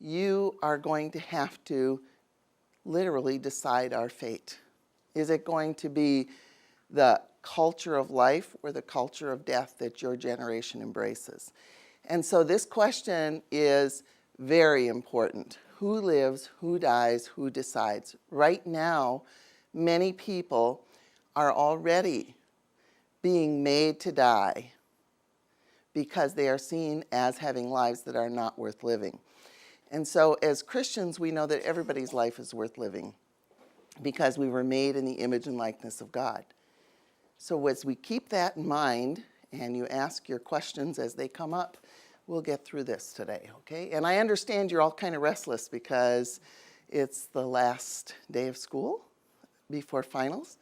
you are going to have to literally decide our fate. Is it going to be the culture of life or the culture of death that your generation embraces? And so this question is very important. Who lives, who dies, who decides? Right now, many people are already being made to die because they are seen as having lives that are not worth living. And so as Christians, we know that everybody's life is worth living because we were made in the image and likeness of God. So as we keep that in mind and you ask your questions as they come up, we'll get through this today, okay? And I understand you're all kind of restless because it's the last day of school before finals.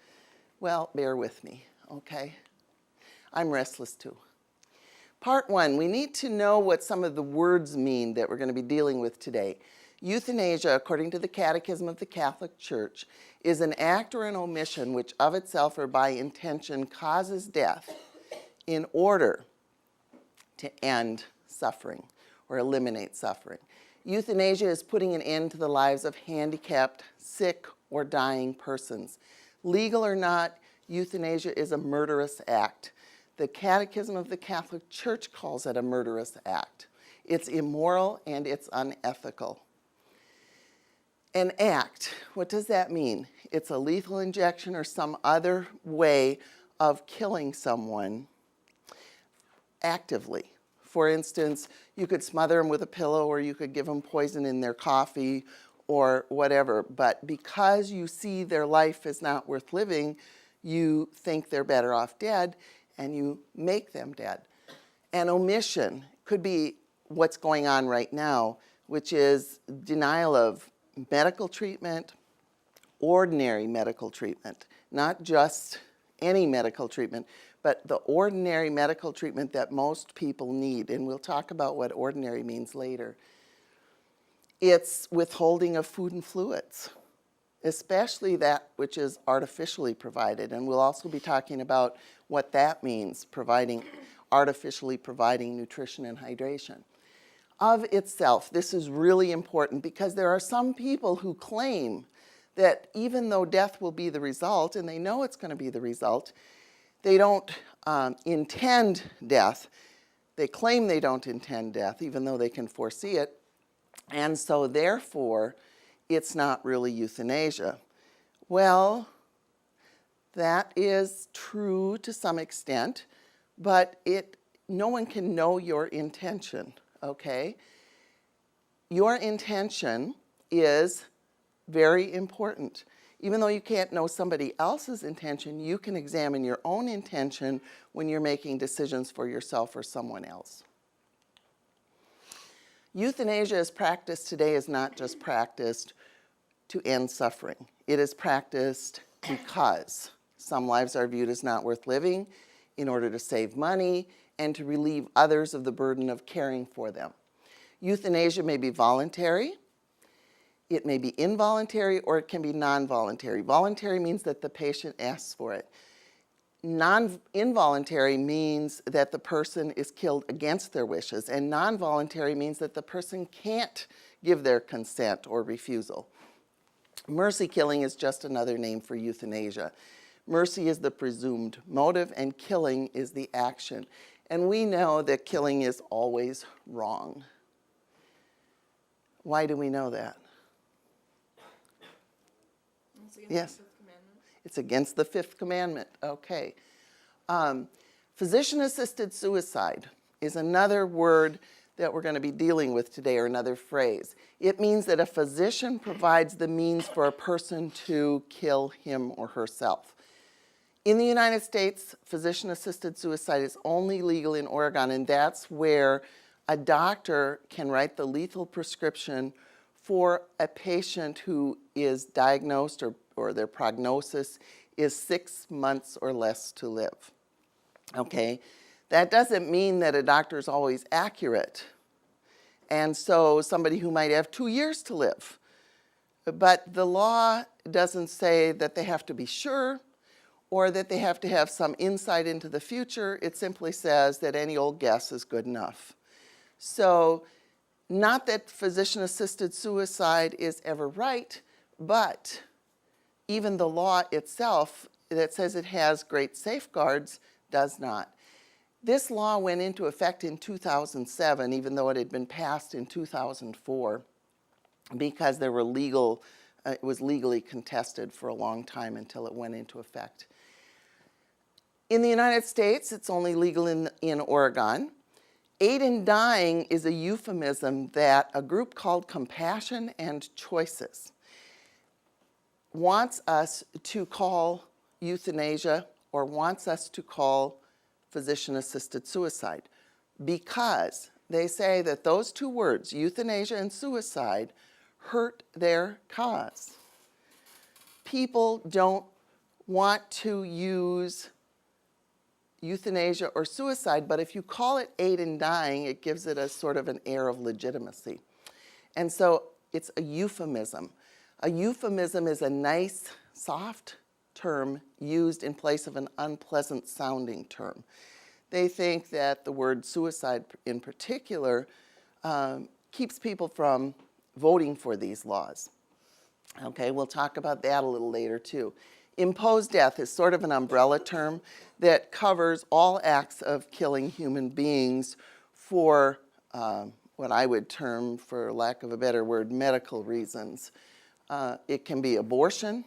Well, bear with me, okay? I'm restless too. Part one, we need to know what some of the words mean that we're going to be dealing with today. Euthanasia, according to the Catechism of the Catholic Church, is an act or an omission which of itself or by intention causes death in order to end suffering or eliminate suffering. Euthanasia is putting an end to the lives of handicapped, sick, or dying persons. Legal or not, euthanasia is a murderous act. The Catechism of the Catholic Church calls it a murderous act. It's immoral and it's unethical. An act, what does that mean? It's a lethal injection or some other way of killing someone actively. For instance, you could smother them with a pillow or you could give them poison in their coffee or whatever. But because you see their life is not worth living, you think they're better off dead and you make them dead. An omission could be what's going on right now, which is denial of medical treatment, ordinary medical treatment, not just any medical treatment, but the ordinary medical treatment that most people need. And we'll talk about what ordinary means later. It's withholding of food and fluids, especially that which is artificially provided. And we'll also be talking about what that means, artificially providing nutrition and hydration. Of itself, this is really important because there are some people who claim that even though death will be the result, and they know it's going to be the result, they don't intend death. They claim they don't intend death, even though they can foresee it. And so therefore, it's not really euthanasia. Well, that is true to some extent, but no one can know your intention, okay? Your intention is very important. Even though you can't know somebody else's intention, you can examine your own intention when you're making decisions for yourself or someone else. Euthanasia as practiced today is not just practiced to end suffering. It is practiced because some lives are viewed as not worth living in order to save money and to relieve others of the burden of caring for them. Euthanasia may be voluntary, it may be involuntary, or it can be non-voluntary. Voluntary means that the patient asks for it. Involuntary means that the person is killed against their wishes, and non-voluntary means that the person can't give their consent or refusal. Mercy killing is just another name for euthanasia. Mercy is the presumed motive, and killing is the action. And we know that killing is always wrong. Why do we know that? Yes. It's against the fifth commandment. Okay. Physician-assisted suicide is another word that we're going to be dealing with today, or another phrase. It means that a physician provides the means for a person to kill him or herself. In the United States, physician-assisted suicide is only legal in Oregon, and that's where a doctor can write the lethal prescription for a patient who is diagnosed or their prognosis is 6 months or less to live. Okay? That doesn't mean that a doctor is always accurate. And so somebody who might have 2 years to live. But the law doesn't say that they have to be sure or that they have to have some insight into the future. It simply says that any old guess is good enough. So Not that physician-assisted suicide is ever right, but even the law itself that says it has great safeguards does not. This law went into effect in 2007, even though it had been passed in 2004, because there were it was legally contested for a long time until it went into effect. In the United States, it's only legal in Oregon. Aid in dying is a euphemism that a group called Compassion and Choices wants us to call euthanasia, or wants us to call physician-assisted suicide, because they say that those two words, euthanasia and suicide, hurt their cause. People don't want to use euthanasia or suicide, but if you call it aid in dying, it gives it a sort of an air of legitimacy. And so it's a euphemism. A euphemism is a nice, soft term used in place of an unpleasant sounding term. They think that the word suicide in particular keeps people from voting for these laws. Okay, we'll talk about that a little later too. Imposed death is sort of an umbrella term that covers all acts of killing human beings for what I would term, for lack of a better word, medical reasons. It can be abortion,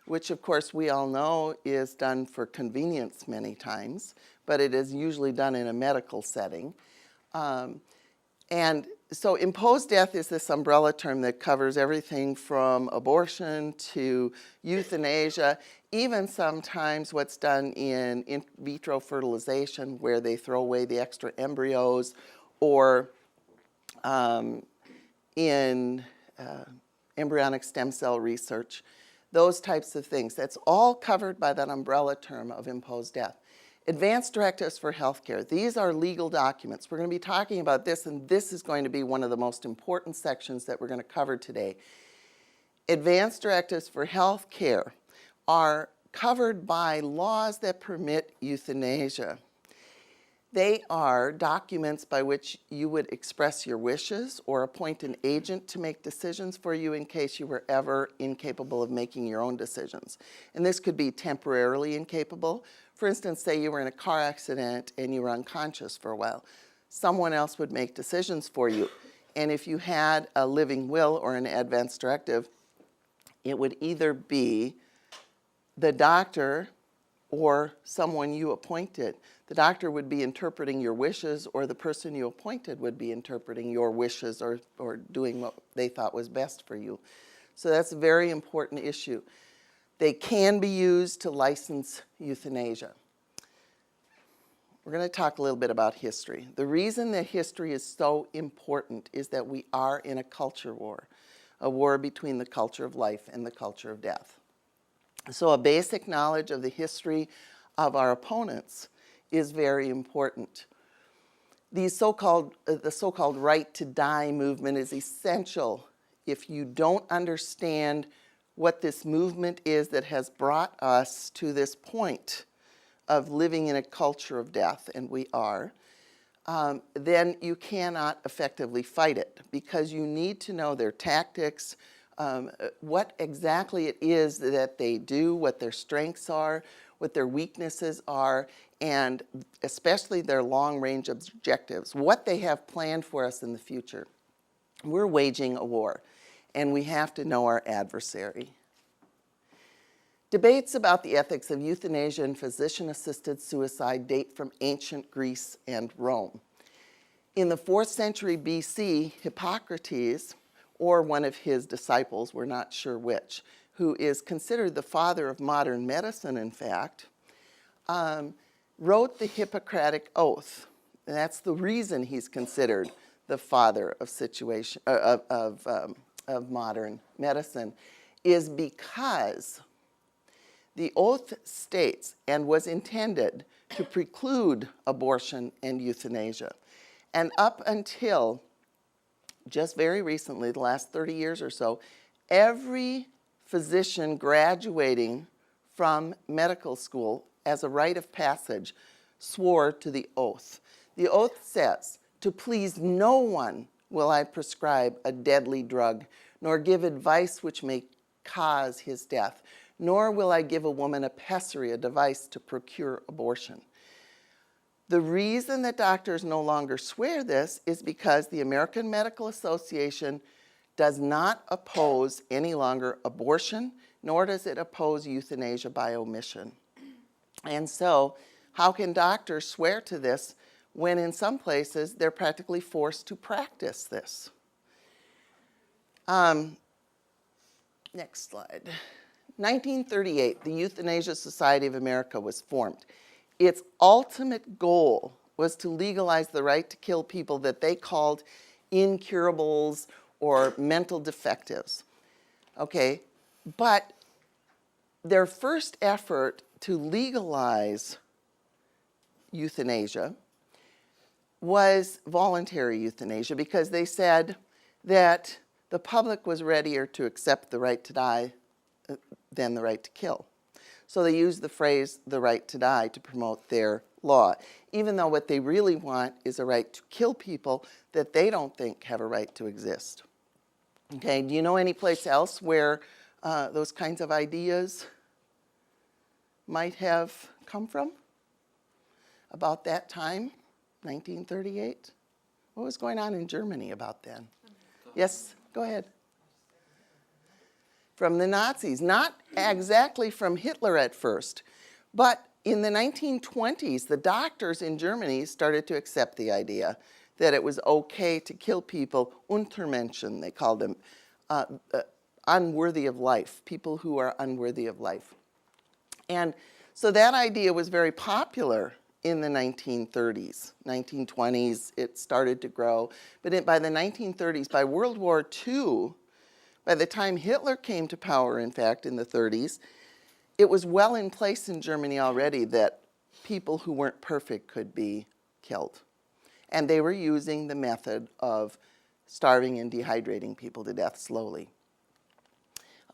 which of course we all know is done for convenience many times, but it is usually done in a medical setting. And so imposed death is this umbrella term that covers everything from abortion to euthanasia, even sometimes what's done in vitro fertilization, where they throw away the extra embryos, or in embryonic stem cell research, those types of things. That's all covered by that umbrella term of imposed death. Advanced directives for healthcare. These are legal documents. We're going to be talking about this, and this is going to be one of the most important sections that we're going to cover today. Advanced directives for healthcare are covered by laws that permit euthanasia. They are documents by which you would express your wishes or appoint an agent to make decisions for you in case you were ever incapable of making your own decisions. And this could be temporarily incapable. For instance, say you were in a car accident and you were unconscious for a while. Someone else would make decisions for you. And if you had a living will or an advance directive, it would either be the doctor or someone you appointed. The doctor would be interpreting your wishes, or the person you appointed would be interpreting your wishes or doing what they thought was best for you. So that's a very important issue. They can be used to license euthanasia. We're going to talk a little bit about history. The reason that history is so important is that we are in a culture war, a war between the culture of life and the culture of death. So a basic knowledge of the history of our opponents is very important. The so-called right to die movement is essential. If you don't understand what this movement is that has brought us to this point of living in a culture of death, and we are, then you cannot effectively fight it, because you need to know their tactics, what exactly it is that they do, what their strengths are, what their weaknesses are, and especially their long-range objectives, what they have planned for us in the future. We're waging a war, and we have to know our adversary. Debates about the ethics of euthanasia and physician-assisted suicide date from ancient Greece and Rome. In the 4th century BC, Hippocrates, or one of his disciples, we're not sure which, who is considered the father of modern medicine, in fact, wrote the Hippocratic Oath. And that's the reason he's considered the father of modern medicine, is because the oath states and was intended to preclude abortion and euthanasia. And up until just very recently, the last 30 years or so, every physician graduating from medical school as a rite of passage swore to the oath. The oath says, to please no one will I prescribe a deadly drug, nor give advice which may cause his death, nor will I give a woman a pessary, a device to procure abortion. The reason that doctors no longer swear this is because the American Medical Association does not oppose any longer abortion, nor does it oppose euthanasia by omission. And so, how can doctors swear to this when in some places they're practically forced to practice this? Next slide. 1938, the Euthanasia Society of America was formed. Its ultimate goal was to legalize the right to kill people that they called incurables or mental defectives. Okay, but their first effort to legalize euthanasia was voluntary euthanasia because they said that the public was readier to accept the right to die than the right to kill. So they used the phrase, the right to die, to promote their law, even though what they really want is a right to kill people that they don't think have a right to exist. Okay, do you know any place else where those kinds of ideas might have come from? About that time, 1938? What was going on in Germany about then? Yes, go ahead. From the Nazis, not exactly from Hitler at first, but in the 1920s, the doctors in Germany started to accept the idea that it was okay to kill people, Untermenschen, they called them, unworthy of life, people who are unworthy of life. And so that idea was very popular in the 1930s. 1920s, it started to grow. But by the 1930s, by World War II, by the time Hitler came to power, in fact, in the 30s, it was well in place in Germany already that people who weren't perfect could be killed. And they were using the method of starving and dehydrating people to death slowly.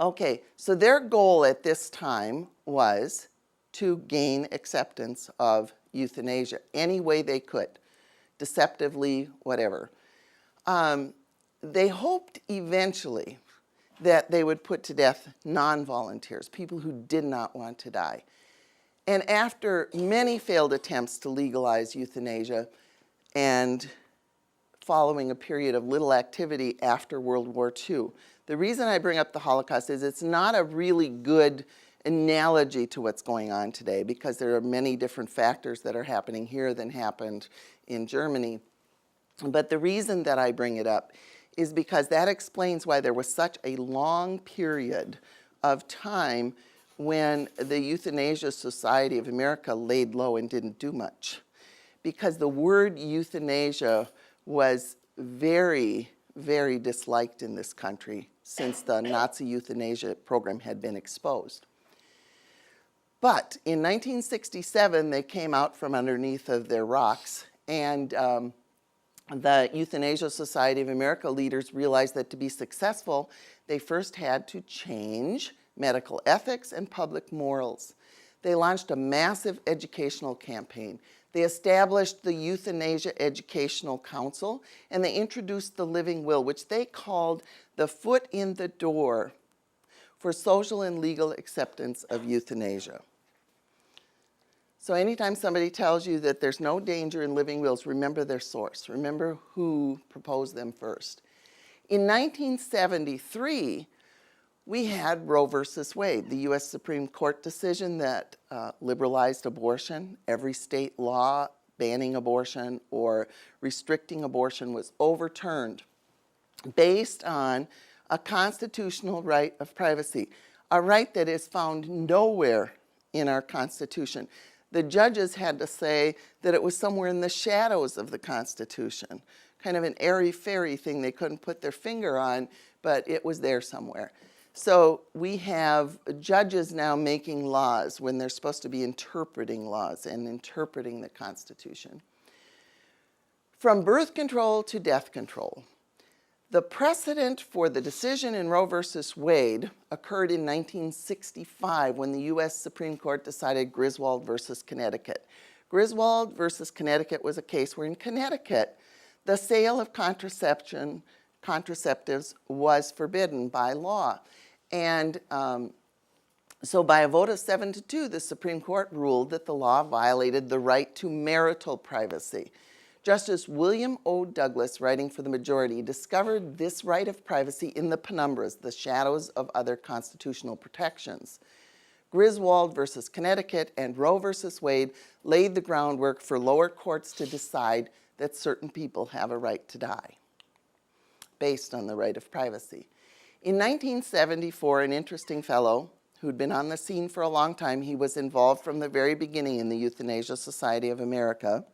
Okay, so their goal at this time was to gain acceptance of euthanasia any way they could, deceptively, whatever. They hoped eventually that they would put to death non-volunteers, people who did not want to die. And after many failed attempts to legalize euthanasia and following a period of little activity after World War II, the reason I bring up the Holocaust is it's not a really good analogy to what's going on today because there are many different factors that are happening here than happened in Germany. But the reason that I bring it up is because that explains why there was such a long period of time when the Euthanasia Society of America laid low and didn't do much. Because the word euthanasia was very, very disliked in this country since the Nazi euthanasia program had been exposed. But in 1967, they came out from underneath of their rocks, and the Euthanasia Society of America leaders realized that to be successful, they first had to change medical ethics and public morals. They launched a massive educational campaign. They established the Euthanasia Educational Council, and they introduced the living will, which they called the foot in the door for social and legal acceptance of euthanasia. So anytime somebody tells you that there's no danger in living wills, remember their source. Remember who proposed them first. In 1973, we had Roe versus Wade, the U.S. Supreme Court decision that liberalized abortion. Every state law banning abortion or restricting abortion was overturned based on a constitutional right of privacy, a right that is found nowhere in our Constitution. The judges had to say that it was somewhere in the shadows of the Constitution, kind of an airy-fairy thing they couldn't put their finger on, but it was there somewhere. So we have judges now making laws when they're supposed to be interpreting laws and interpreting the Constitution. From birth control to death control, the precedent for the decision in Roe versus Wade occurred in 1965 when the U.S. Supreme Court decided Griswold versus Connecticut. Griswold versus Connecticut was a case where in Connecticut, The sale of contraceptives was forbidden by law. And so by a vote of 7-2, the Supreme Court ruled that the law violated the right to marital privacy. Justice William O. Douglas, writing for the majority, discovered this right of privacy in the penumbras, the shadows of other constitutional protections. Griswold versus Connecticut and Roe versus Wade laid the groundwork for lower courts to decide that certain people have a right to die based on the right of privacy. In 1974, an interesting fellow who'd been on the scene for a long time, he was involved from the very beginning in the Euthanasia Society of America,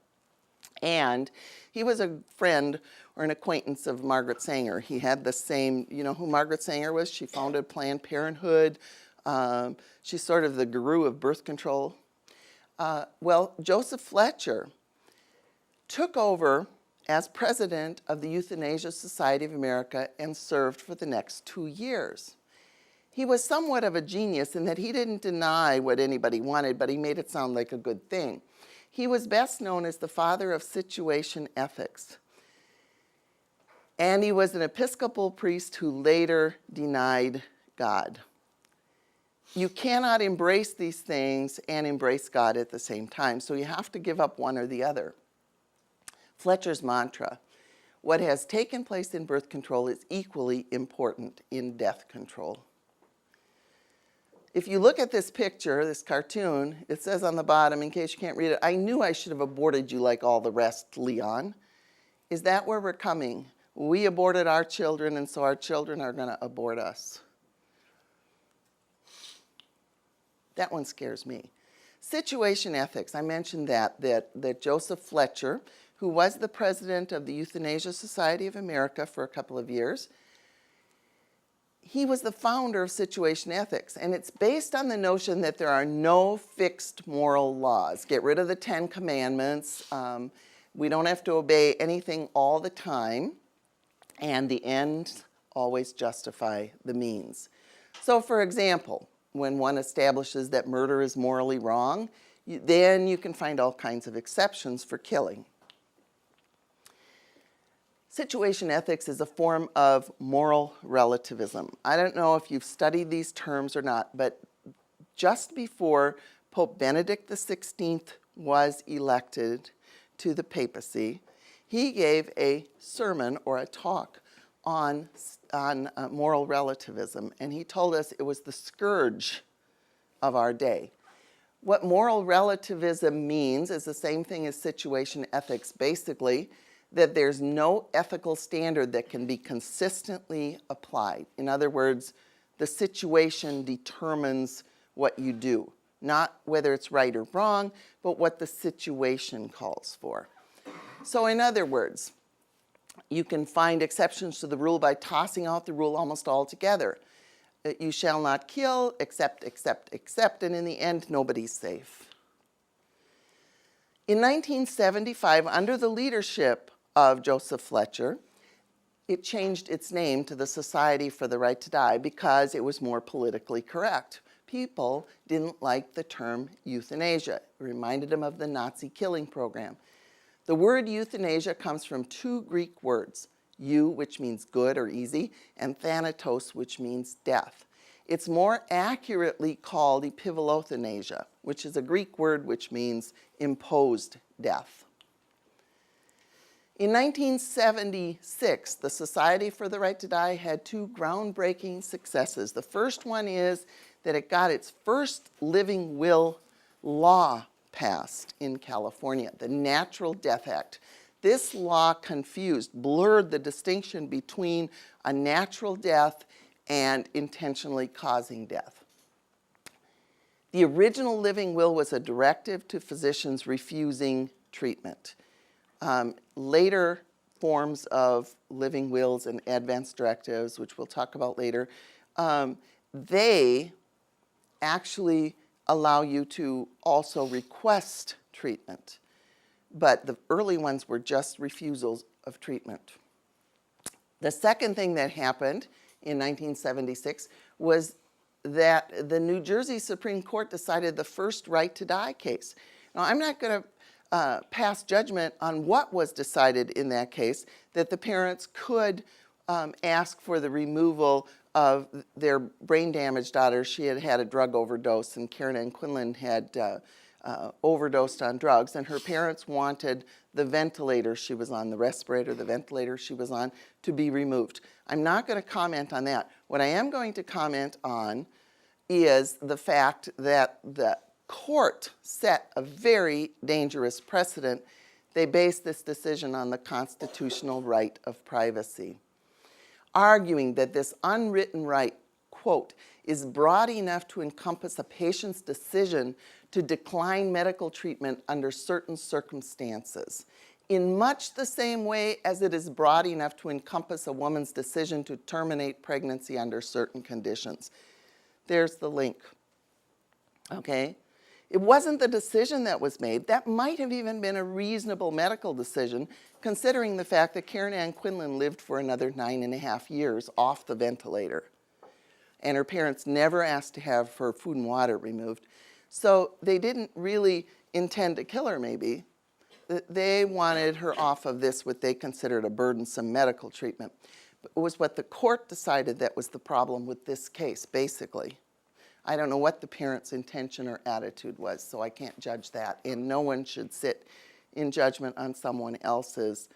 and he was a friend or an acquaintance of Margaret Sanger. He had the same, you know who Margaret Sanger was? She founded Planned Parenthood. She's sort of the guru of birth control. Well, Joseph Fletcher took over as president of the Euthanasia Society of America and served for the next 2 years. He was somewhat of a genius in that he didn't deny what anybody wanted, but he made it sound like a good thing. He was best known as the father of situation ethics. And he was an Episcopal priest who later denied God. You cannot embrace these things and embrace God at the same time, so you have to give up one or the other. Fletcher's mantra, what has taken place in birth control is equally important in death control. If you look at this picture, this cartoon, it says on the bottom, in case you can't read it, I knew I should have aborted you like all the rest, Leon. Is that where we're coming? We aborted our children, and so our children are going to abort us. That one scares me. Situation ethics, I mentioned that Joseph Fletcher, who was the president of the Euthanasia Society of America for a couple of years, he was the founder of situation ethics, and it's based on the notion that there are no fixed moral laws. Get rid of the 10 Commandments. We don't have to obey anything all the time, and the ends always justify the means. So for example, when one establishes that murder is morally wrong, then you can find all kinds of exceptions for killing. Situation ethics is a form of moral relativism. I don't know if you've studied these terms or not, but just before Pope Benedict XVI was elected to the papacy, he gave a sermon or a talk on moral relativism, and he told us it was the scourge of our day. What moral relativism means is the same thing as situation ethics, basically, that there's no ethical standard that can be consistently applied. In other words, the situation determines what you do, not whether it's right or wrong, but what the situation calls for. So in other words, you can find exceptions to the rule by tossing out the rule almost altogether. You shall not kill, except, and in the end, nobody's safe. In 1975, under the leadership of Joseph Fletcher, it changed its name to the Society for the Right to Die because it was more politically correct. People didn't like the term euthanasia. It reminded them of the Nazi killing program. The word euthanasia comes from two Greek words, eu, which means good or easy, and thanatos, which means death. It's more accurately called epiphileuthanasia, which is a Greek word which means imposed death. In 1976, the Society for the Right to Die had two groundbreaking successes. The first one is that it got its first living will law passed in California, the Natural Death Act. This law blurred the distinction between a natural death and intentionally causing death. The original living will was a directive to physicians refusing treatment. Later forms of living wills and advance directives, which we'll talk about later, they actually allow you to also request treatment. But the early ones were just refusals of treatment. The second thing that happened in 1976 was that the New Jersey Supreme Court decided the first right to die case. Now, I'm not going to pass judgment on what was decided in that case, that the parents could ask for the removal of their brain-damaged daughter. She had had a drug overdose, and Karen Ann Quinlan had overdosed on drugs, and her parents wanted the ventilator she was on, the respirator, the ventilator she was on, to be removed. I'm not going to comment on that. What I am going to comment on is the fact that the court set a very dangerous precedent. They based this decision on the constitutional right of privacy, arguing that this unwritten right, quote, is broad enough to encompass a patient's decision to decline medical treatment under certain circumstances, in much the same way as it is broad enough to encompass a woman's decision to terminate pregnancy under certain conditions. There's the link, okay? It wasn't the decision that was made. That might have even been a reasonable medical decision, considering the fact that Karen Ann Quinlan lived for another 9.5 years off the ventilator. And her parents never asked to have her food and water removed. So they didn't really intend to kill her, maybe. They wanted her off of this, what they considered a burdensome medical treatment. But it was what the court decided that was the problem with this case, basically. I don't know what the parents' intention or attitude was, so I can't judge that. And no one should sit in judgment on someone else's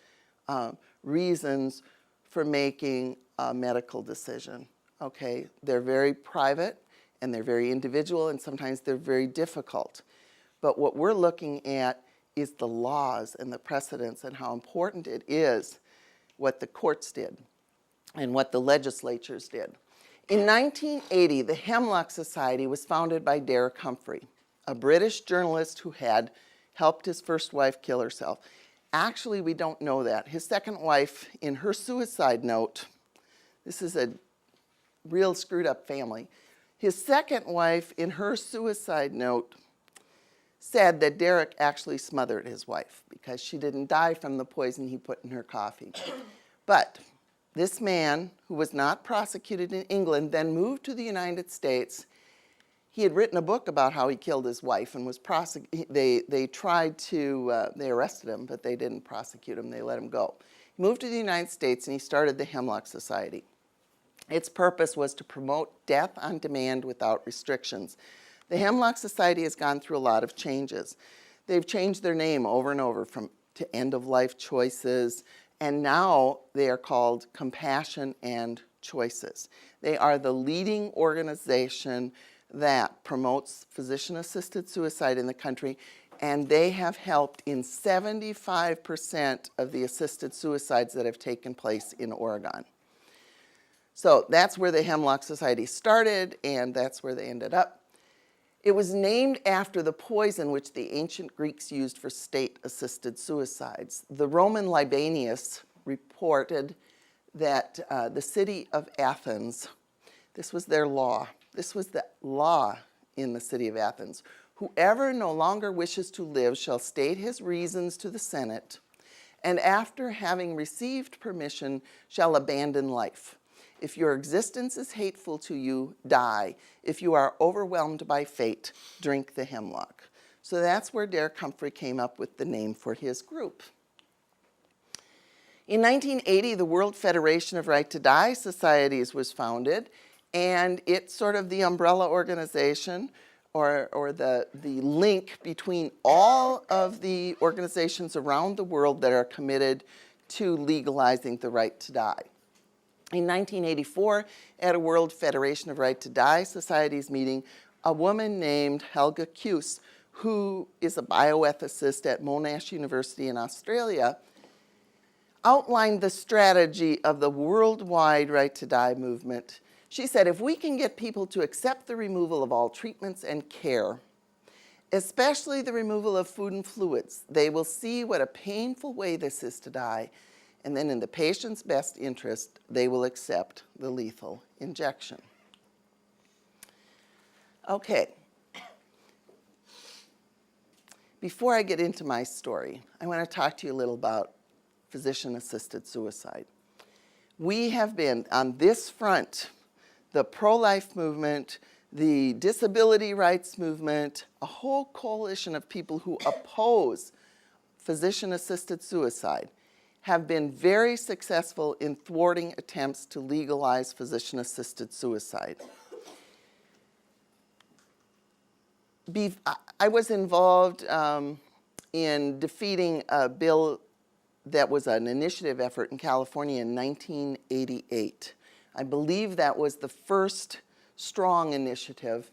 reasons for making a medical decision, okay? They're very private, and they're very individual, and sometimes they're very difficult. But what we're looking at is the laws and the precedents and how important it is what the courts did and what the legislatures did. In 1980, the Hemlock Society was founded by Derek Humphrey, a British journalist who had helped his first wife kill herself. Actually, we don't know that. His second wife, in her suicide note, this is a real screwed up family, his second wife, in her suicide note, said that Derek actually smothered his wife because she didn't die from the poison he put in her coffee. But this man, who was not prosecuted in England, then moved to the United States. He had written a book about how he killed his wife and was they tried to, they arrested him, but they didn't prosecute him, they let him go. He moved to the United States and he started the Hemlock Society. Its purpose was to promote death on demand without restrictions. The Hemlock Society has gone through a lot of changes. They've changed their name over and over to End of Life Choices, and now they are called Compassion and Choices. They are the leading organization that promotes physician-assisted suicide in the country, and they have helped in 75% of the assisted suicides that have taken place in Oregon. So that's where the Hemlock Society started, and that's where they ended up. It was named after the poison which the ancient Greeks used for state-assisted suicides. The Roman Libanius reported that the city of Athens, this was their law, this was the law in the city of Athens. Whoever no longer wishes to live shall state his reasons to the Senate, and after having received permission shall abandon life. If your existence is hateful to you, die. If you are overwhelmed by fate, drink the hemlock. So that's where Derek Humphrey came up with the name for his group. In 1980, the World Federation of Right to Die Societies was founded, and it's sort of the umbrella organization or the link between all of the organizations around the world that are committed to legalizing the right to die. In 1984, at a World Federation of Right to Die Societies meeting, a woman named Helga Cuse, who is a bioethicist at Monash University in Australia, outlined the strategy of the worldwide Right to Die movement. She said, if we can get people to accept the removal of all treatments and care, especially the removal of food and fluids, they will see what a painful way this is to die, and then in the patient's best interest, they will accept the lethal injection. Okay. Before I get into my story, I want to talk to you a little about physician-assisted suicide. We have been on this front, the pro-life movement, the disability rights movement, a whole coalition of people who oppose physician-assisted suicide, have been very successful in thwarting attempts to legalize physician-assisted suicide. I was involved in defeating a bill that was an initiative effort in California in 1988. I believe that was the first strong initiative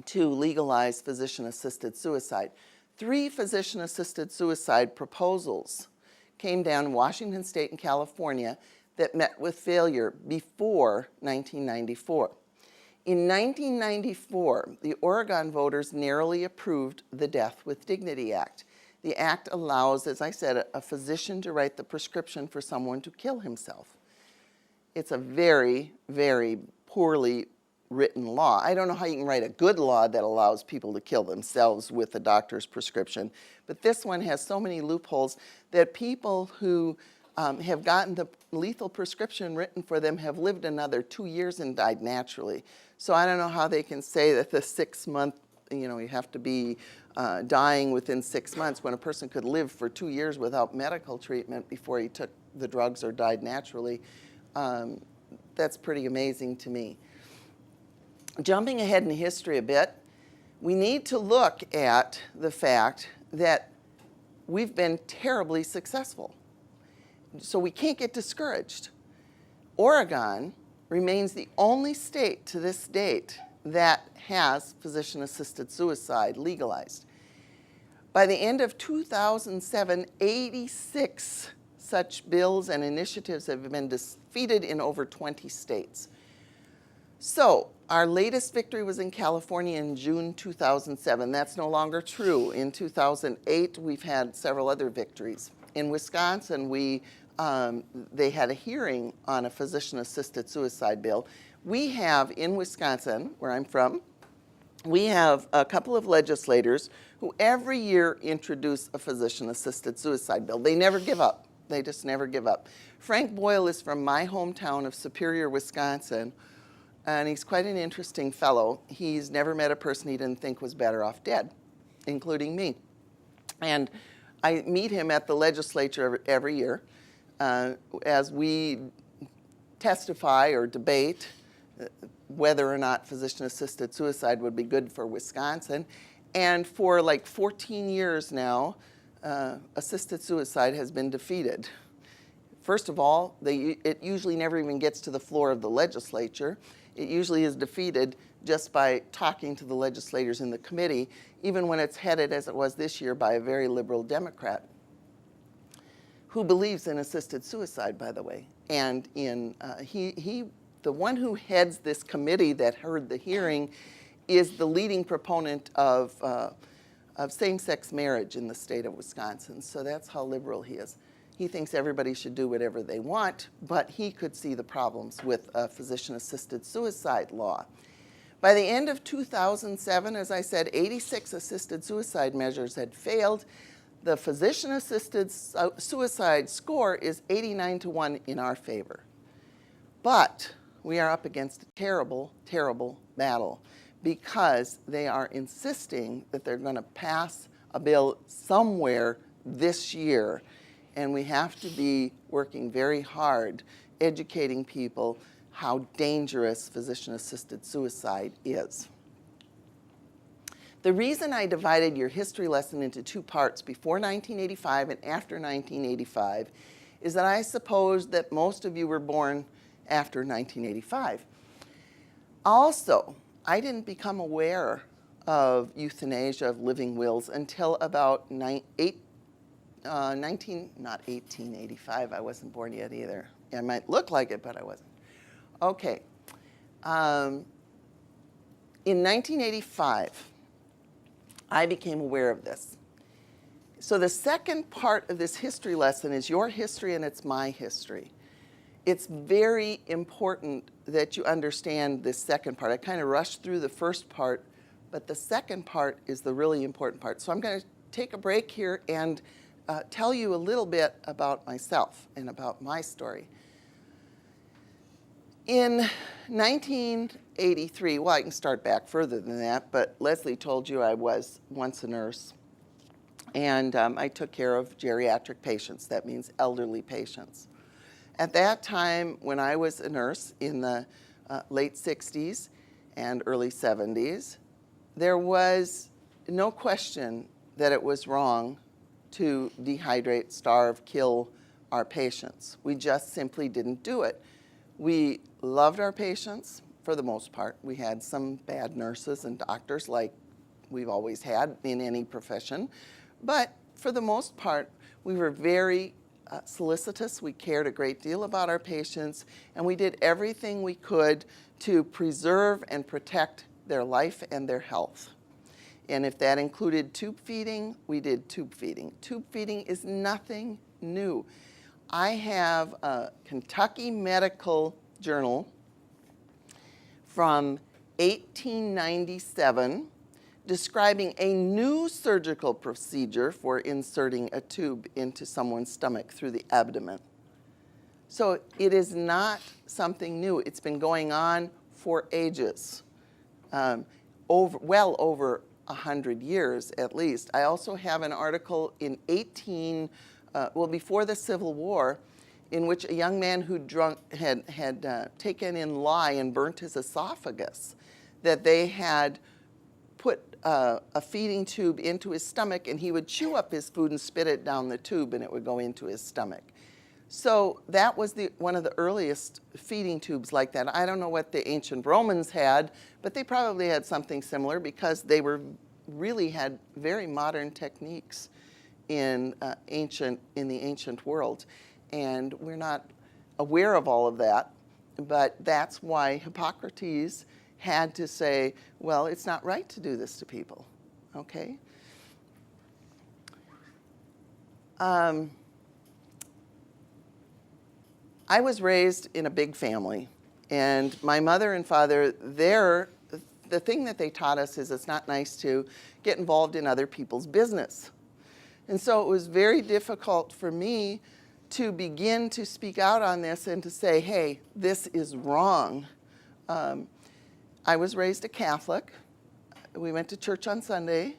to legalize physician-assisted suicide. 3 physician-assisted suicide proposals came down in Washington State and California that met with failure before 1994. In 1994, the Oregon voters narrowly approved the Death with Dignity Act. The act allows, as I said, a physician to write the prescription for someone to kill himself. It's a very, very poorly written law. I don't know how you can write a good law that allows people to kill themselves with a doctor's prescription, but this one has so many loopholes that people who have gotten the lethal prescription written for them have lived another 2 years and died naturally. So I don't know how they can say that the 6-month, you have to be dying within 6 months when a person could live for 2 years without medical treatment before he took the drugs or died naturally. That's pretty amazing to me. Jumping ahead in history a bit, we need to look at the fact that we've been terribly successful. So we can't get discouraged. Oregon remains the only state to this date that has physician-assisted suicide legalized. By the end of 2007, 86 such bills and initiatives have been defeated in over 20 states. So our latest victory was in California in June 2007. That's no longer true. In 2008, we've had several other victories. In Wisconsin, they had a hearing on a physician-assisted suicide bill. We have in Wisconsin, where I'm from, we have a couple of legislators who every year introduce a physician-assisted suicide bill. They never give up. They just never give up. Frank Boyle is from my hometown of Superior, Wisconsin, and he's quite an interesting fellow. He's never met a person he didn't think was better off dead, including me. And I meet him at the legislature every year as we testify or debate whether or not physician-assisted suicide would be good for Wisconsin. And for like 14 years now, assisted suicide has been defeated. First of all, it usually never even gets to the floor of the legislature. It usually is defeated just by talking to the legislators in the committee, even when it's headed, as it was this year, by a very liberal Democrat who believes in assisted suicide, by the way. And the one who heads this committee that heard the hearing is the leading proponent of same-sex marriage in the state of Wisconsin. So that's how liberal he is. He thinks everybody should do whatever they want, but he could see the problems with a physician-assisted suicide law. By the end of 2007, as I said, 86 assisted suicide measures had failed. The physician-assisted suicide score is 89-1 in our favor. But we are up against a terrible, terrible battle because they are insisting that they're going to pass a bill somewhere this year. And we have to be working very hard educating people how dangerous physician-assisted suicide is. The reason I divided your history lesson into 2 parts, before 1985 and after 1985, is that I suppose that most of you were born after 1985. Also, I didn't become aware of euthanasia, of living wills, until about 1885. I wasn't born yet either. I might look like it, but I wasn't. Okay. In 1985, I became aware of this. So the second part of this history lesson is your history and it's my history. It's very important that you understand this second part. I kind of rushed through the first part, but the second part is the really important part. So I'm going to take a break here and tell you a little bit about myself and about my story. In 1983, well, I can start back further than that, but Leslie told you I was once a nurse. And I took care of geriatric patients. That means elderly patients. At that time, when I was a nurse in the late 60s and early 70s, there was no question that it was wrong to dehydrate, starve, kill our patients. We just simply didn't do it. We loved our patients for the most part. We had some bad nurses and doctors, like we've always had in any profession. But for the most part, we were very solicitous. We cared a great deal about our patients, and we did everything we could to preserve and protect their life and their health. And if that included tube feeding, we did tube feeding. Tube feeding is nothing new. I have a Kentucky Medical Journal from 1897 describing a new surgical procedure for inserting a tube into someone's stomach through the abdomen. So it is not something new. It's been going on for ages, well over 100 years at least. I also have an article in before the Civil War, in which a young man who had taken in lye and burnt his esophagus, that they had put a feeding tube into his stomach, and he would chew up his food and spit it down the tube, and it would go into his stomach. So that was one of the earliest feeding tubes like that. I don't know what the ancient Romans had, but they probably had something similar, because they really had very modern techniques in the ancient world. And we're not aware of all of that, but that's why Hippocrates had to say, well, it's not right to do this to people, okay? I was raised in a big family, and my mother and father, the thing that they taught us is it's not nice to get involved in other people's business. And so it was very difficult for me to begin to speak out on this and to say, hey, this is wrong. I was raised a Catholic. We went to church on Sunday.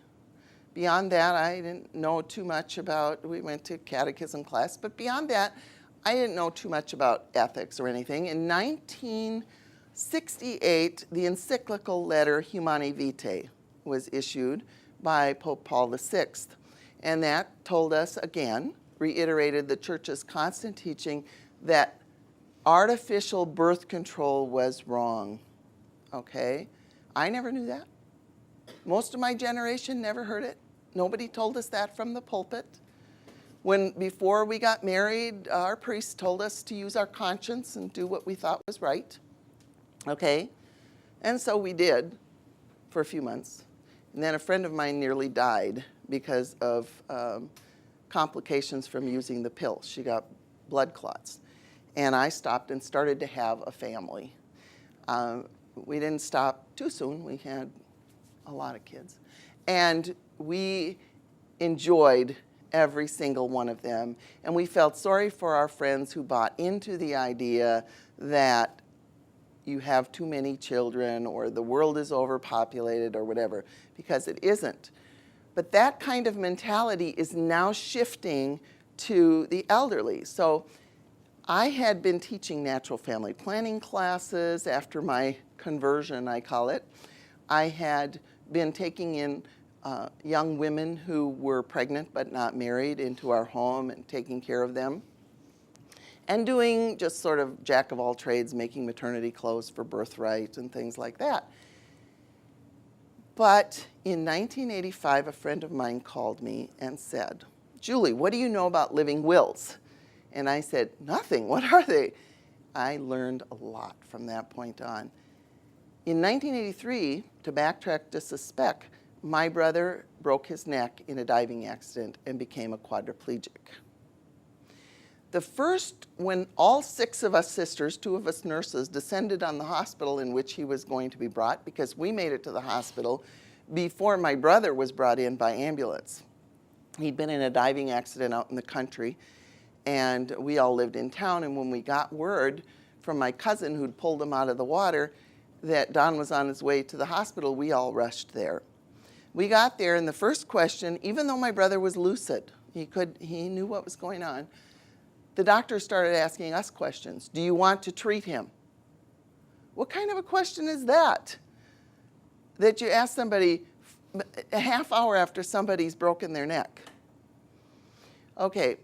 Beyond that, I didn't know too much about, we went to catechism class, but beyond that, I didn't know too much about ethics or anything. In 1968, the encyclical letter Humani Vitae was issued by Pope Paul VI. And that told us, again, reiterated the church's constant teaching that artificial birth control was wrong. Okay? I never knew that. Most of my generation never heard it. Nobody told us that from the pulpit. Before we got married, our priest told us to use our conscience and do what we thought was right. Okay? And so we did for a few months. And then a friend of mine nearly died because of complications from using the pill. She got blood clots. And I stopped and started to have a family. We didn't stop too soon. We had a lot of kids. And we enjoyed every single one of them. And we felt sorry for our friends who bought into the idea that you have too many children or the world is overpopulated or whatever, because it isn't. But that kind of mentality is now shifting to the elderly. So I had been teaching natural family planning classes after my conversion, I call it. I had been taking in young women who were pregnant but not married into our home and taking care of them, and doing just sort of jack of all trades, making maternity clothes for Birthright and things like that. But in 1985, a friend of mine called me and said, Julie, what do you know about living wills? And I said, nothing. What are they? I learned a lot from that point on. In 1983, to backtrack just a speck, my brother broke his neck in a diving accident and became a quadriplegic. When all 6 of us sisters, 2 of us nurses, descended on the hospital in which he was going to be brought, because we made it to the hospital before my brother was brought in by ambulance. He'd been in a diving accident out in the country, and we all lived in town, and when we got word from my cousin who'd pulled him out of the water that Don was on his way to the hospital, we all rushed there. We got there, and the first question, even though my brother was lucid, he knew what was going on, the doctor started asking us questions. Do you want to treat him? What kind of a question is that? That you ask somebody a half hour after somebody's broken their neck. Okay,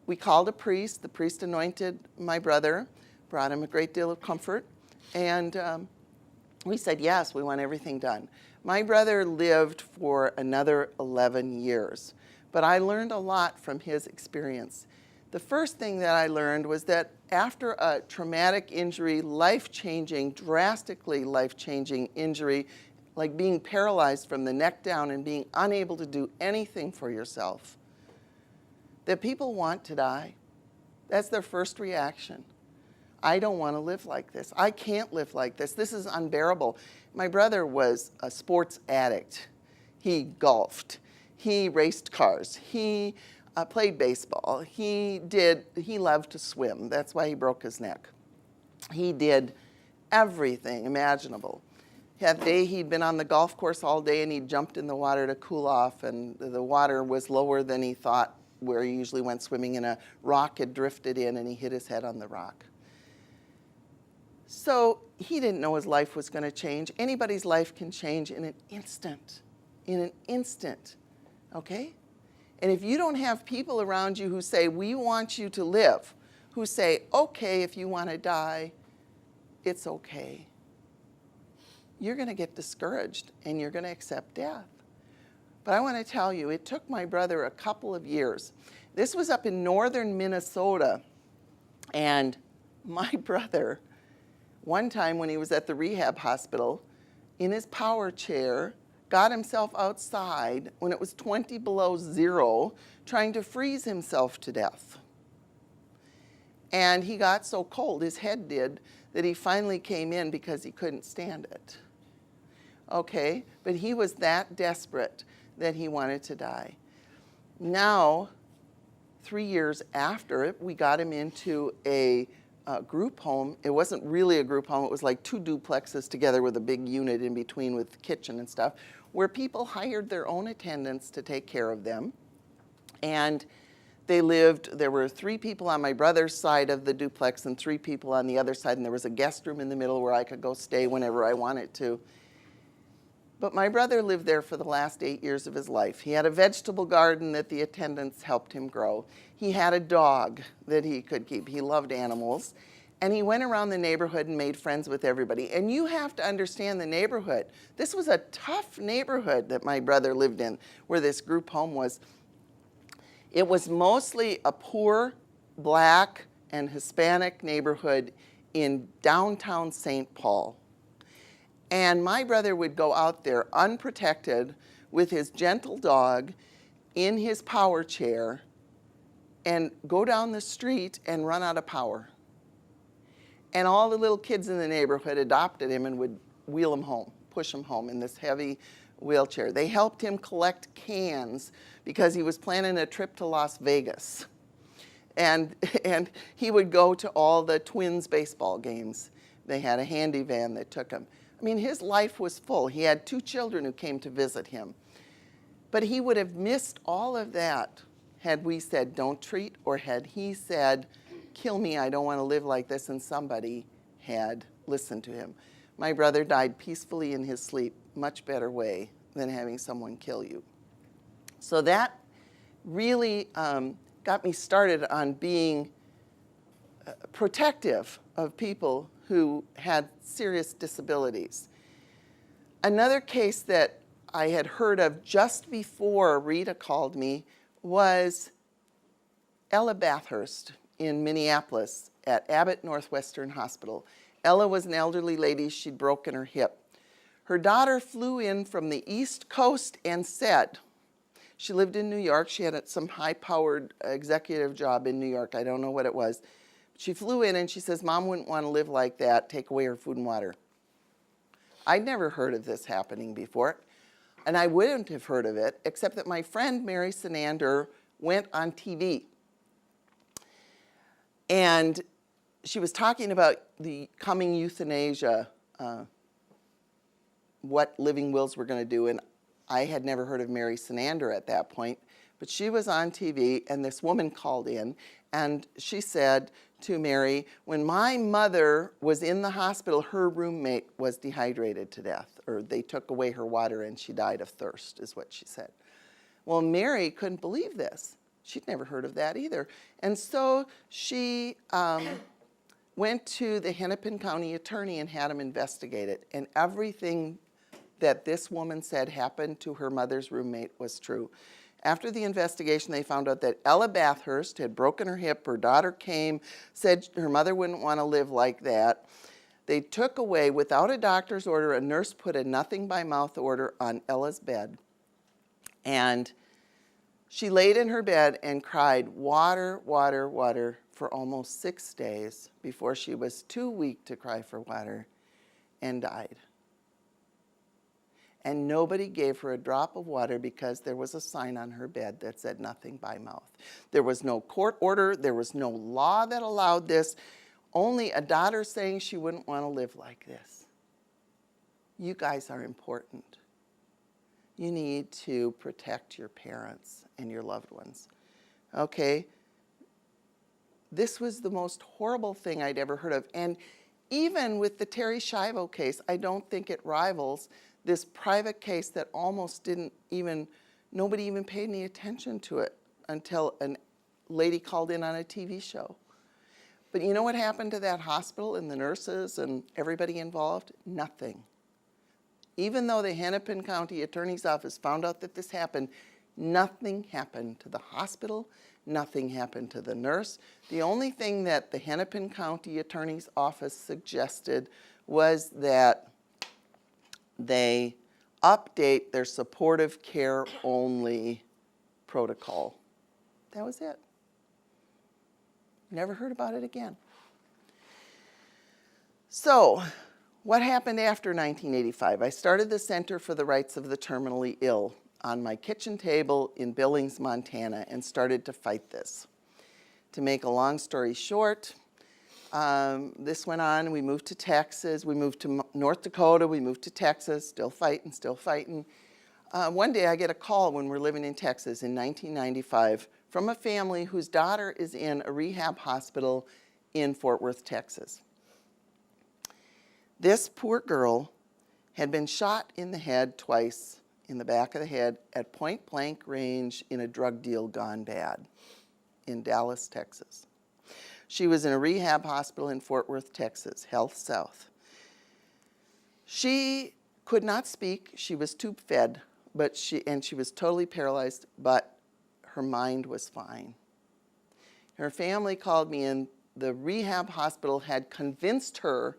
we called a priest. The priest anointed my brother, brought him a great deal of comfort, and we said, yes, we want everything done. My brother lived for another 11 years, but I learned a lot from his experience. The first thing that I learned was that after a traumatic injury, life-changing, drastically life-changing injury, like being paralyzed from the neck down and being unable to do anything for yourself, that people want to die. That's their first reaction. I don't want to live like this. I can't live like this. This is unbearable. My brother was a sports addict. He golfed. He raced cars. He played baseball. He loved to swim. That's why he broke his neck. He did everything imaginable. That day he'd been on the golf course all day and he jumped in the water to cool off, and the water was lower than he thought where he usually went swimming, and a rock had drifted in and he hit his head on the rock. So he didn't know his life was going to change. Anybody's life can change in an instant, okay? And if you don't have people around you who say, we want you to live, who say, okay, if you want to die, it's okay, you're going to get discouraged and you're going to accept death. But I want to tell you, it took my brother a couple of years. This was up in northern Minnesota, and my brother, one time when he was at the rehab hospital, in his power chair, got himself outside when it was 20 below zero, trying to freeze himself to death. And he got so cold, his head did, that he finally came in because he couldn't stand it. Okay, but he was that desperate that he wanted to die. Now, 3 years after it, we got him into a group home. It wasn't really a group home. It was like 2 duplexes together with a big unit in between with kitchen and stuff, where people hired their own attendants to take care of them. And there were 3 people on my brother's side of the duplex and 3 people on the other side, and there was a guest room in the middle where I could go stay whenever I wanted to. But my brother lived there for the last 8 years of his life. He had a vegetable garden that the attendants helped him grow. He had a dog that he could keep. He loved animals. And he went around the neighborhood and made friends with everybody. And you have to understand the neighborhood. This was a tough neighborhood that my brother lived in, where this group home was. It was mostly a poor, Black, and Hispanic neighborhood in downtown St. Paul. And my brother would go out there unprotected with his gentle dog in his power chair and go down the street and run out of power. And all the little kids in the neighborhood adopted him and would wheel him home, push him home in this heavy wheelchair. They helped him collect cans because he was planning a trip to Las Vegas. And he would go to all the Twins baseball games. They had a handy van that took him. I mean, his life was full. He had 2 children who came to visit him. But he would have missed all of that had we said, don't treat, or had he said, kill me, I don't want to live like this, and somebody had listened to him. My brother died peacefully in his sleep, much better way than having someone kill you. So that really got me started on being protective of people who had serious disabilities. Another case that I had heard of just before Rita called me was Ella Bathurst in Minneapolis at Abbott Northwestern Hospital. Ella was an elderly lady. She'd broken her hip. Her daughter flew in from the East Coast and said, she lived in New York. She had some high-powered executive job in New York. I don't know what it was. She flew in and she says, Mom wouldn't want to live like that. Take away her food and water. I'd never heard of this happening before. And I wouldn't have heard of it, except that my friend Mary Sinander went on TV. And she was talking about the coming euthanasia, what living wills were going to do. And I had never heard of Mary Sinander at that point, but she was on TV, and this woman called in, and she said to Mary, when my mother was in the hospital, her roommate was dehydrated to death, or they took away her water and she died of thirst, is what she said. Well, Mary couldn't believe this. She'd never heard of that either. And so she went to the Hennepin County attorney and had him investigate it. And everything that this woman said happened to her mother's roommate was true. After the investigation, they found out that Ella Bathurst had broken her hip. Her daughter came, said her mother wouldn't want to live like that. They took away, without a doctor's order, a nurse put a nothing by mouth order on Ella's bed. And she laid in her bed and cried, water, water, water, for almost 6 days before she was too weak to cry for water and died. And nobody gave her a drop of water because there was a sign on her bed that said nothing by mouth. There was no court order. There was no law that allowed this. Only a daughter saying she wouldn't want to live like this. You guys are important. You need to protect your parents and your loved ones. Okay? This was the most horrible thing I'd ever heard of. And even with the Terry Schiavo case, I don't think it rivals this private case that almost nobody even paid any attention to it until a lady called in on a TV show. But you know what happened to that hospital and the nurses and everybody involved? Nothing. Even though the Hennepin County Attorney's Office found out that this happened, nothing happened to the hospital, nothing happened to the nurse. The only thing that the Hennepin County Attorney's Office suggested was that they update their supportive care only protocol. That was it. Never heard about it again. So, what happened after 1985? I started the Center for the Rights of the Terminally Ill on my kitchen table in Billings, Montana, and started to fight this. To make a long story short, this went on. We moved to Texas. We moved to North Dakota. We moved to Texas, still fighting, still fighting. One day I get a call when we're living in Texas in 1995 from a family whose daughter is in a rehab hospital in Fort Worth, Texas. This poor girl had been shot in the head twice, in the back of the head, at point blank range in a drug deal gone bad in Dallas, Texas. She was in a rehab hospital in Fort Worth, Texas, Health South. She could not speak. She was tube fed, and she was totally paralyzed, but her mind was fine. Her family called me, and the rehab hospital had convinced her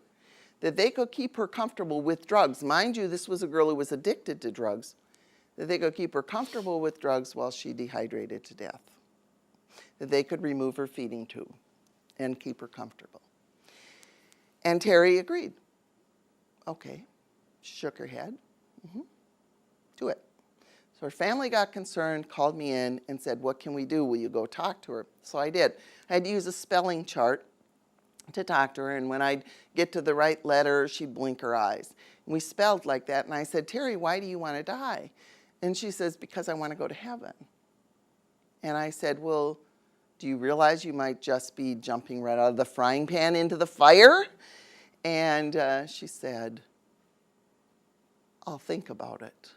that they could keep her comfortable with drugs. Mind you, this was a girl who was addicted to drugs. That they could keep her comfortable with drugs while she dehydrated to death. That they could remove her feeding tube and keep her comfortable. And Terry agreed. Okay. She shook her head. Do it. So her family got concerned, called me in, and said, what can we do? Will you go talk to her? So I did. I had to use a spelling chart to talk to her, and when I'd get to the right letter, she'd blink her eyes. And we spelled like that, and I said, Terry, why do you want to die? And she says, because I want to go to heaven. And I said, well, do you realize you might just be jumping right out of the frying pan into the fire? And she said, I'll think about it.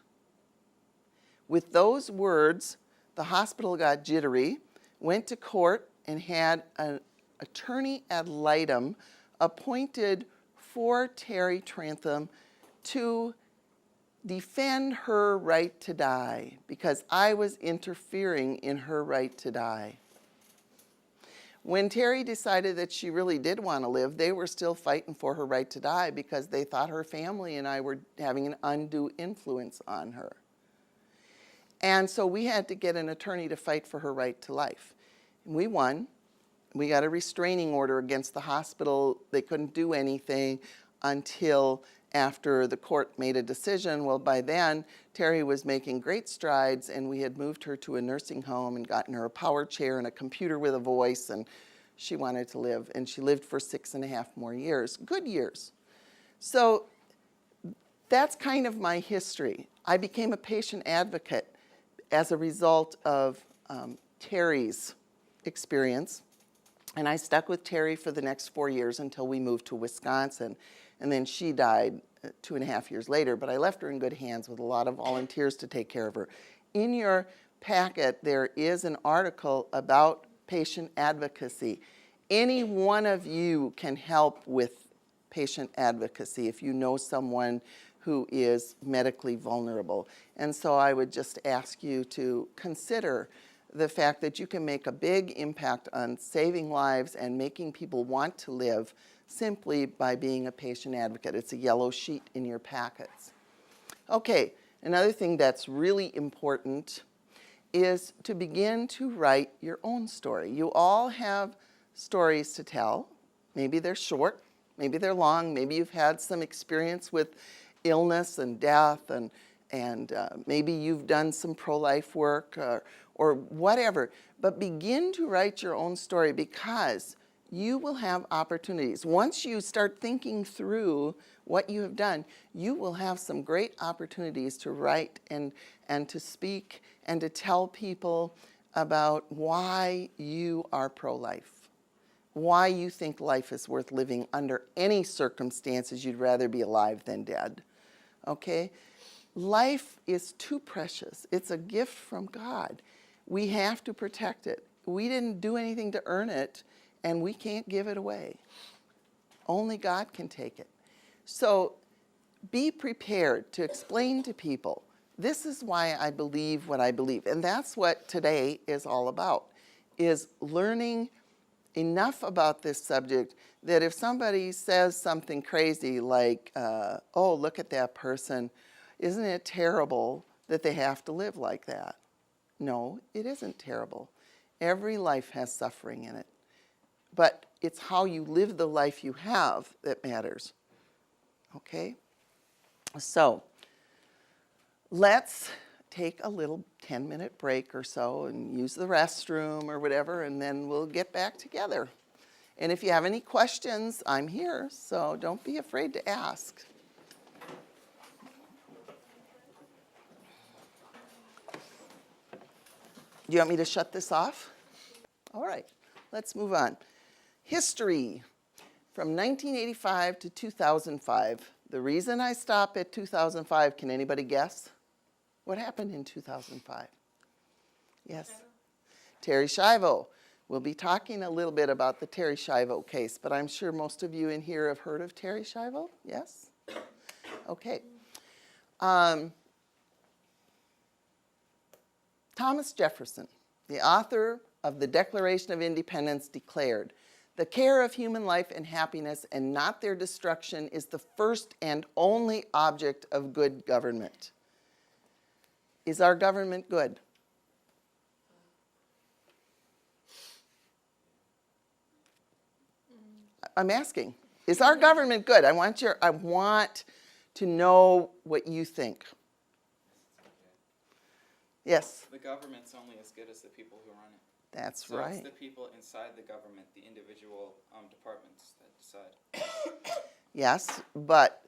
With those words, the hospital got jittery, went to court, and had an attorney ad litem appointed for Terry Trantham to defend her right to die because I was interfering in her right to die. When Terry decided that she really did want to live, they were still fighting for her right to die because they thought her family and I were having an undue influence on her. And so we had to get an attorney to fight for her right to life. And we won. We got a restraining order against the hospital. They couldn't do anything until after the court made a decision. Well, by then, Terry was making great strides, and we had moved her to a nursing home and gotten her a power chair and a computer with a voice, and she wanted to live. And she lived for 6.5 more years, good years. So that's kind of my history. I became a patient advocate as a result of Terry's experience. And I stuck with Terry for the next 4 years until we moved to Wisconsin. And then she died 2.5 years later, but I left her in good hands with a lot of volunteers to take care of her. In your packet, there is an article about patient advocacy. Any one of you can help with patient advocacy if you know someone who is medically vulnerable. And so I would just ask you to consider the fact that you can make a big impact on saving lives and making people want to live simply by being a patient advocate. It's a yellow sheet in your packets. Okay, another thing that's really important is to begin to write your own story. You all have stories to tell. Maybe they're short, maybe they're long, maybe you've had some experience with illness and death, and maybe you've done some pro-life work or whatever. But begin to write your own story, because you will have opportunities. Once you start thinking through what you have done, you will have some great opportunities to write and to speak and to tell people about why you are pro-life, why you think life is worth living under any circumstances. You'd rather be alive than dead. Okay? Life is too precious. It's a gift from God. We have to protect it. We didn't do anything to earn it, and we can't give it away. Only God can take it. So be prepared to explain to people, this is why I believe what I believe. And that's what today is all about, is learning enough about this subject that if somebody says something crazy like, oh, look at that person, isn't it terrible that they have to live like that? No, it isn't terrible. Every life has suffering in it. But it's how you live the life you have that matters. Okay? So let's take a little 10-minute break or so and use the restroom or whatever, and then we'll get back together. And if you have any questions, I'm here, so don't be afraid to ask. Do you want me to shut this off? All right, let's move on. History from 1985 to 2005. The reason I stop at 2005, can anybody guess? What happened in 2005? Yes. Terry Schiavo. We'll be talking a little bit about the Terry Schiavo case, but I'm sure most of you in here have heard of Terry Schiavo? Yes? Okay. Thomas Jefferson, the author of the Declaration of Independence, declared, "The care of human life and happiness and not their destruction is the first and only object of good government." Is our government good? I'm asking, is our government good? I want to know what you think. Yes? The government's only as good as the people who run it. That's So right. it's the people inside the government, the individual departments that decide. Yes, but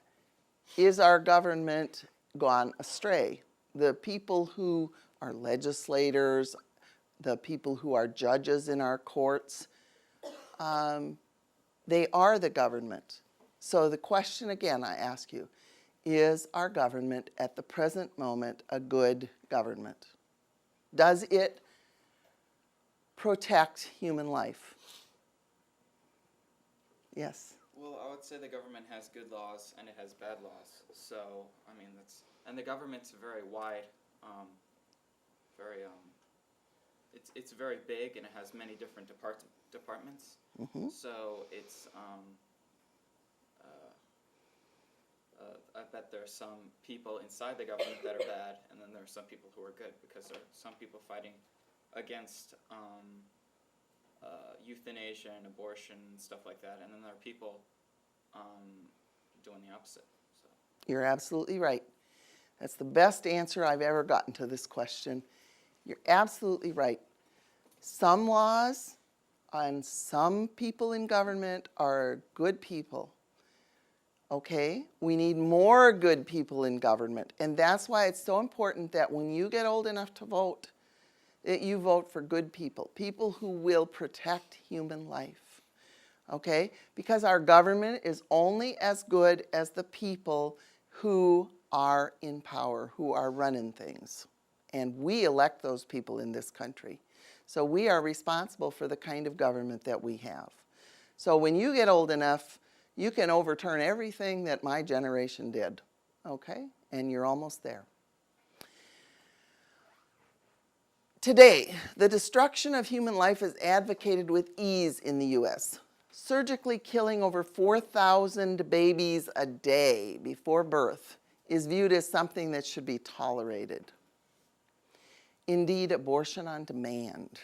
is our government gone astray? The people who are legislators, the people who are judges in our courts, they are the government. So the question again I ask you, is our government at the present moment a good government? Does it protect human life? Yes. Well, I would say the government has good laws and it has bad laws. So, I mean, and the government's very wide, it's very big and it has many different departments. Mm-hmm. So it's, I bet there are some people inside the government that are bad, and then there are some people who are good, because there are some people fighting against euthanasia and abortion and stuff like that, and then there are people doing the opposite. So. You're absolutely right. That's the best answer I've ever gotten to this question. You're absolutely right. Some laws and some people in government are good people. Okay? We need more good people in government. And that's why it's so important that when you get old enough to vote, that you vote for good people, people who will protect human life. Okay? Because our government is only as good as the people who are in power, who are running things. And we elect those people in this country. So we are responsible for the kind of government that we have. So when you get old enough, you can overturn everything that my generation did. Okay? And you're almost there. Today, the destruction of human life is advocated with ease in the U.S., surgically killing over 4,000 babies a day before birth is viewed as something that should be tolerated. Indeed, abortion on demand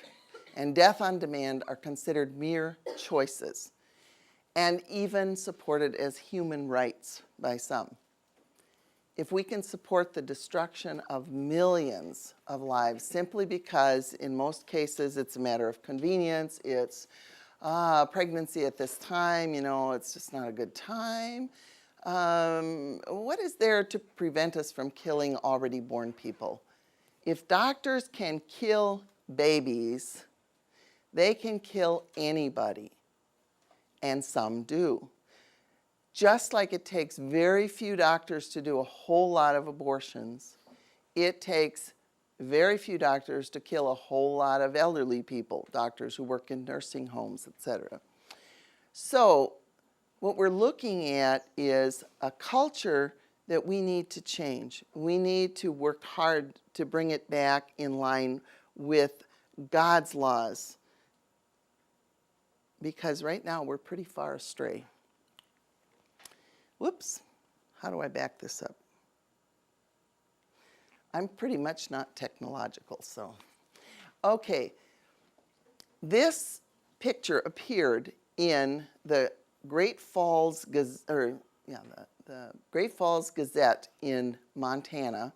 and death on demand are considered mere choices and even supported as human rights by some. If we can support the destruction of millions of lives simply because in most cases it's a matter of convenience, it's pregnancy at this time, it's just not a good time. What is there to prevent us from killing already born people? If doctors can kill babies, they can kill anybody, and some do. Just like it takes very few doctors to do a whole lot of abortions, it takes very few doctors to kill a whole lot of elderly people, doctors who work in nursing homes, etc. So what we're looking at is a culture that we need to change. We need to work hard to bring it back in line with God's laws, because right now we're pretty far astray. Whoops, how do I back this up? I'm pretty much not technological, so. Okay, this picture appeared in the Great Falls the Great Falls Gazette in Montana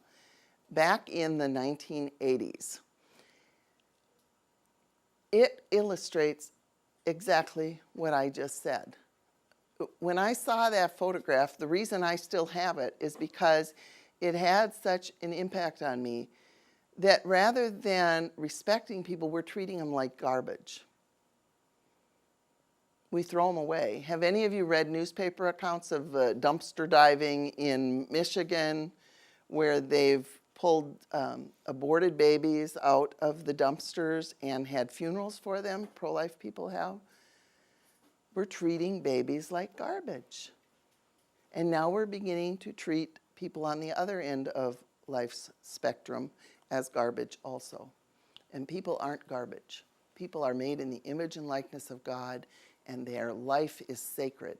back in the 1980s. It illustrates exactly what I just said. When I saw that photograph, the reason I still have it is because it had such an impact on me that rather than respecting people, we're treating them like garbage. We throw them away. Have any of you read newspaper accounts of dumpster diving in Michigan where they've pulled aborted babies out of the dumpsters and had funerals for them? Pro-life people have. We're treating babies like garbage. And now we're beginning to treat people on the other end of life's spectrum as garbage also. And people aren't garbage. People are made in the image and likeness of God, and their life is sacred.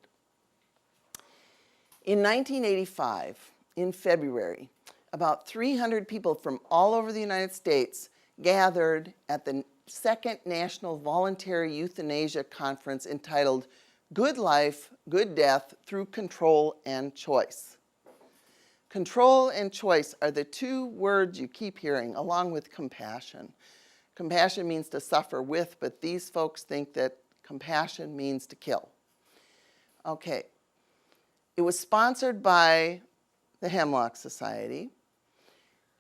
In 1985, in February, about 300 people from all over the United States gathered at the Second National Voluntary Euthanasia Conference entitled Good Life, Good Death Through Control and Choice. Control and choice are the two words you keep hearing, along with compassion. Compassion means to suffer with, but these folks think that compassion means to kill. Okay. It was sponsored by the Hemlock Society,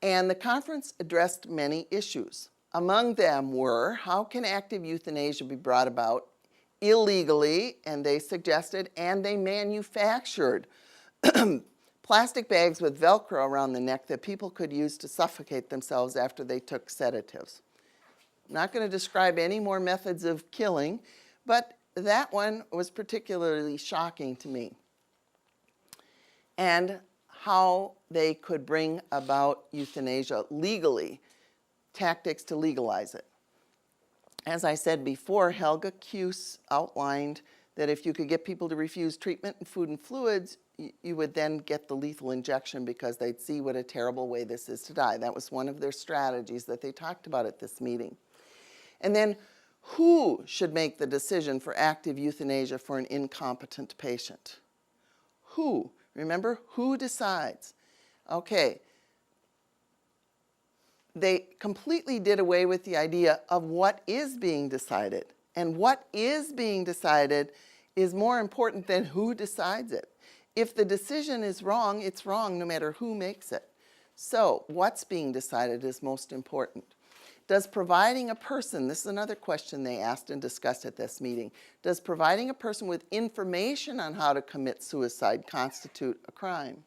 and the conference addressed many issues. Among them were, how can active euthanasia be brought about illegally, and they suggested, and they manufactured plastic bags with Velcro around the neck that people could use to suffocate themselves after they took sedatives. I'm not going to describe any more methods of killing, but that one was particularly shocking to me. And how they could bring about euthanasia legally, tactics to legalize it. As I said before, Helga Cuse outlined that if you could get people to refuse treatment and food and fluids, you would then get the lethal injection because they'd see what a terrible way this is to die. That was one of their strategies that they talked about at this meeting. And then who should make the decision for active euthanasia for an incompetent patient? Who? Remember, who decides? Okay. They completely did away with the idea of what is being decided. And what is being decided is more important than who decides it. If the decision is wrong, it's wrong no matter who makes it. So what's being decided is most important. Does providing a person, this is another question they asked and discussed at this meeting, does providing a person with information on how to commit suicide constitute a crime?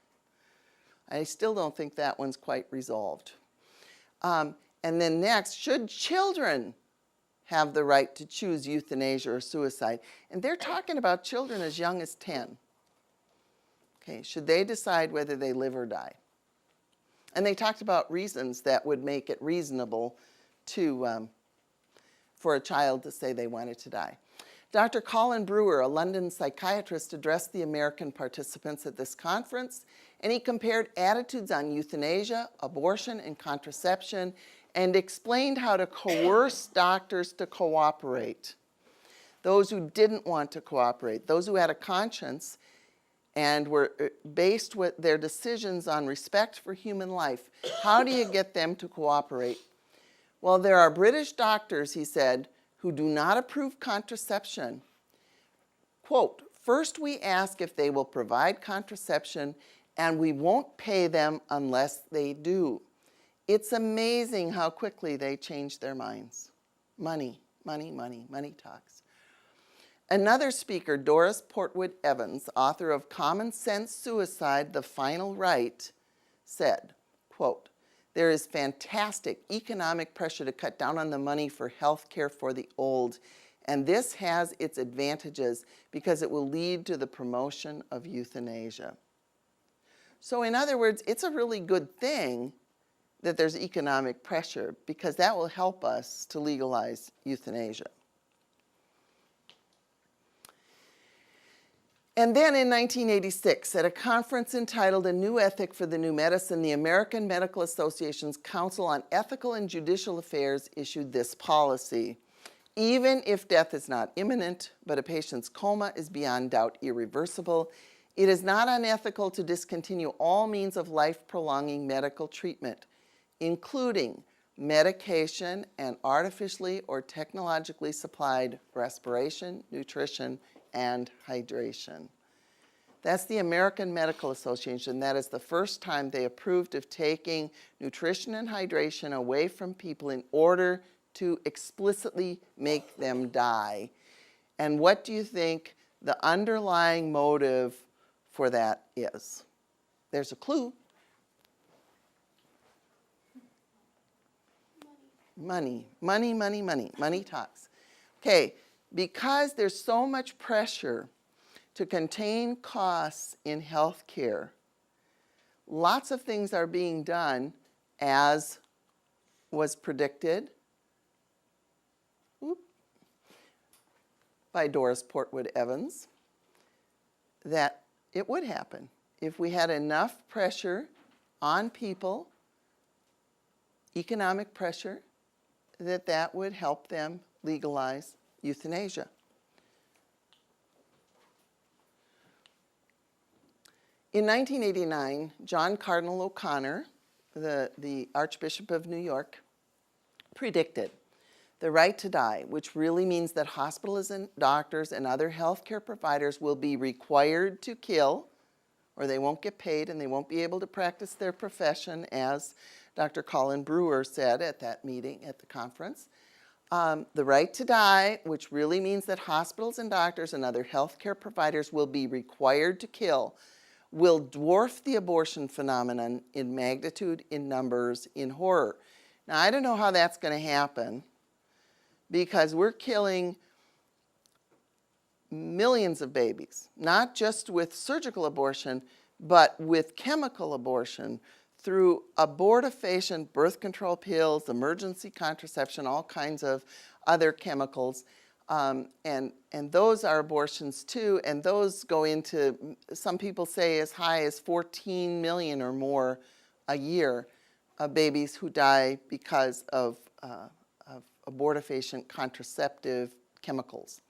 I still don't think that one's quite resolved. And then next, should children have the right to choose euthanasia or suicide? And they're talking about children as young as 10. Okay, should they decide whether they live or die? And they talked about reasons that would make it reasonable to, for a child to say they wanted to die. Dr. Colin Brewer, a London psychiatrist, addressed the American participants at this conference, and he compared attitudes on euthanasia, abortion, and contraception, and explained how to coerce doctors to cooperate. Those who didn't want to cooperate, those who had a conscience and were based with their decisions on respect for human life. How do you get them to cooperate? Well, there are British doctors, he said, who do not approve contraception. Quote, first we ask if they will provide contraception, and we won't pay them unless they do. It's amazing how quickly they change their minds. Money, money, money, money talks. Another speaker, Doris Portwood Evans, author of Common Sense Suicide, The Final Right, said, quote, there is fantastic economic pressure to cut down on the money for health care for the old, and this has its advantages because it will lead to the promotion of euthanasia. So in other words, it's a really good thing that there's economic pressure because that will help us to legalize euthanasia. And then in 1986, at a conference entitled A New Ethic for the New Medicine, the American Medical Association's Council on Ethical and Judicial Affairs issued this policy. Even if death is not imminent, but a patient's coma is beyond doubt irreversible, it is not unethical to discontinue all means of life-prolonging medical treatment, including medication and artificially or technologically supplied respiration, nutrition, and hydration. That's the American Medical Association. That is the first time they approved of taking nutrition and hydration away from people in order to explicitly make them die. And what do you think the underlying motive for that is? There's a clue. Money, money, money, money. Money talks. Okay. Because there's so much pressure to contain costs in health care, lots of things are being done as was predicted by Doris Portwood Evans that it would happen if we had enough pressure on people, economic pressure, that would help them legalize euthanasia. In 1989, John Cardinal O'Connor, the Archbishop of New York, predicted the right to die, which really means that hospitals and doctors and other healthcare providers will be required to kill, or they won't get paid and they won't be able to practice their profession, as Dr. Colin Brewer said at that meeting at the conference. The right to die, which really means that hospitals and doctors and other healthcare providers will be required to kill, will dwarf the abortion phenomenon in magnitude, in numbers, in horror. Now, I don't know how that's going to happen because we're killing millions of babies, not just with surgical abortion, but with chemical abortion, through abortifacient birth control pills, emergency contraception, all kinds of other chemicals. And those are abortions too, and those go into, some people say, as high as 14 million or more a year of babies who die because of abortifacient contraceptive chemicals.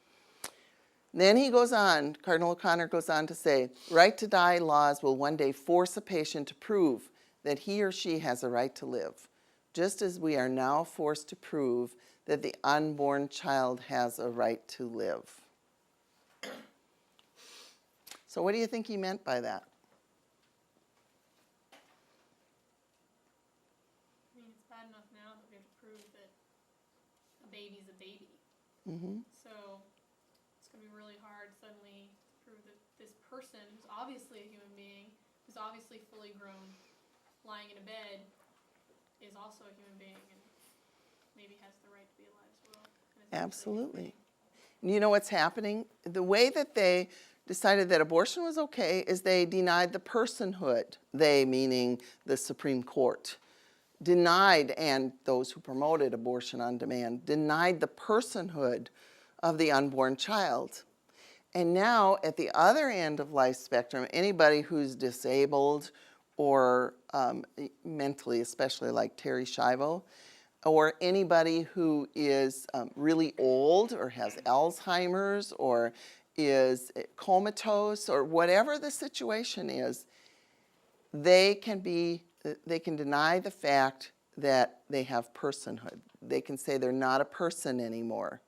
Then he goes on, Cardinal O'Connor goes on to say, right to die laws will one day force a patient to prove that he or she has a right to live, just as we are now forced to prove that the unborn child has a right to live. So what do you think he meant by that? I mean, it's bad enough now that we have to prove that a baby's a baby. Mm-hmm. So it's going to be really hard suddenly to prove that this person, who's obviously a human being, who's obviously fully grown, lying in a bed, is also a human being and maybe has the right to be alive as well. And is actually a human Absolutely. being. And you know what's happening? The way that they decided that abortion was okay is they denied the personhood, they meaning the Supreme Court, denied, and those who promoted abortion on demand, denied the personhood of the unborn child. And now at the other end of life spectrum, anybody who's disabled or mentally, especially like Terry Schiavo, or anybody who is really old or has Alzheimer's or is comatose or whatever the situation is, they can deny the fact that they have personhood. They can say they're not a person anymore.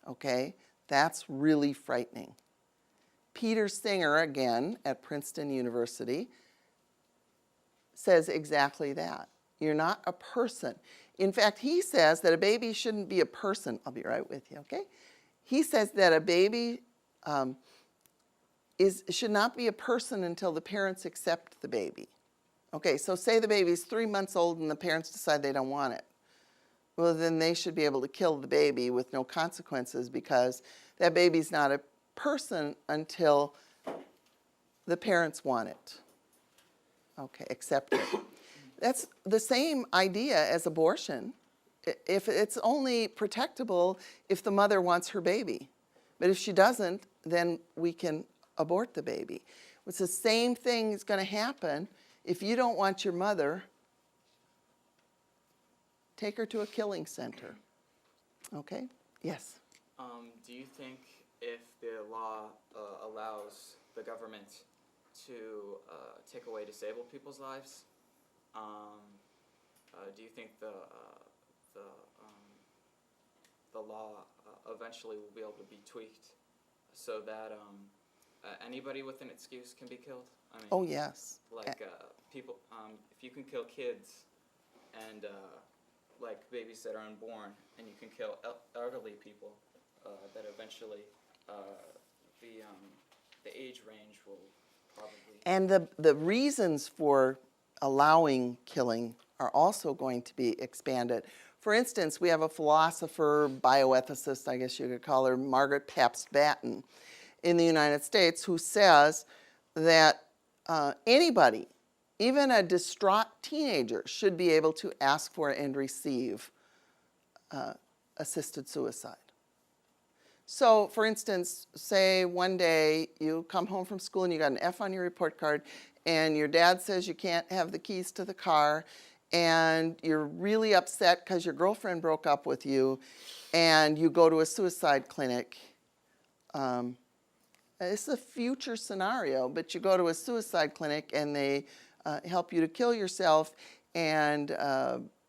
Okay? That's really frightening. Peter Singer, again, at Princeton University, says exactly that. You're not a person. In fact, he says that a baby shouldn't be a person. I'll be right with you, okay? He says that a baby should not be a person until the parents accept the baby. Okay, so say the baby's 3 months old and the parents decide they don't want it. Well, then they should be able to kill the baby with no consequences because that baby's not a person until the parents want it. Okay, accept it. That's the same idea as abortion. If it's only protectable if the mother wants her baby. But if she doesn't, then we can abort the baby. It's the same thing that's going to happen if you don't want your mother. Take her to a killing center. Okay? Yes? Do you think if the law allows the government to take away disabled people's lives, do you think the law eventually will be able to be tweaked so that anybody with an excuse can be killed? I mean, Oh, yes. like people, if you can kill kids and like babies that are unborn, and you can kill elderly people, that eventually the age range will probably. And the reasons for allowing killing are also going to be expanded. For instance, we have a philosopher, bioethicist, I guess you could call her, Margaret Pabst Batten, in the United States, who says that anybody, even a distraught teenager, should be able to ask for and receive assisted suicide. So, for instance, say one day you come home from school and you got an F on your report card and your dad says you can't have the keys to the car and you're really upset because your girlfriend broke up with you and you go to a suicide clinic. It's a future scenario, but you go to a suicide clinic and they help you to kill yourself, and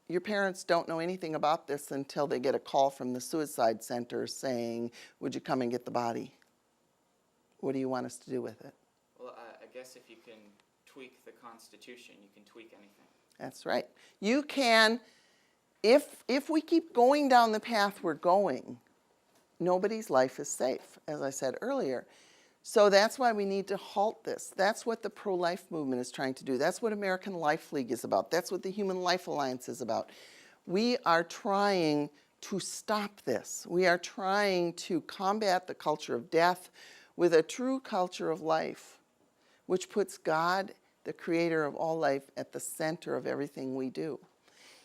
your parents don't know anything about this until they get a call from the suicide center saying, would you come and get the body? What do you want us to do with it? Well, I guess if you can tweak the Constitution, you can tweak anything. That's right. You can, if we keep going down the path we're going, nobody's life is safe, as I said earlier. So that's why we need to halt this. That's what the pro-life movement is trying to do. That's what American Life League is about. That's what the Human Life Alliance is about. We are trying to stop this. We are trying to combat the culture of death with a true culture of life, which puts God, the creator of all life, at the center of everything we do.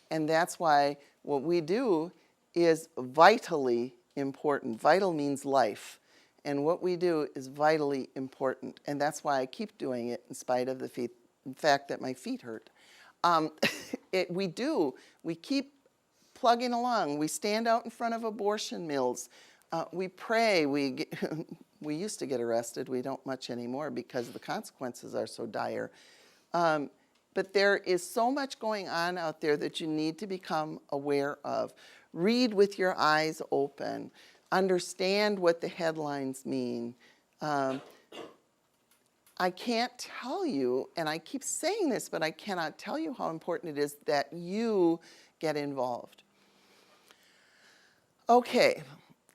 And that's why what we do is vitally important. Vital means life. And what we do is vitally important. And that's why I keep doing it in spite of the fact that my feet hurt. We keep plugging along. We stand out in front of abortion mills. We pray. We used to get arrested. We don't much anymore because the consequences are so dire. But there is so much going on out there that you need to become aware of. Read with your eyes open. Understand what the headlines mean. I can't tell you, and I keep saying this, but I cannot tell you how important it is that you get involved. Okay,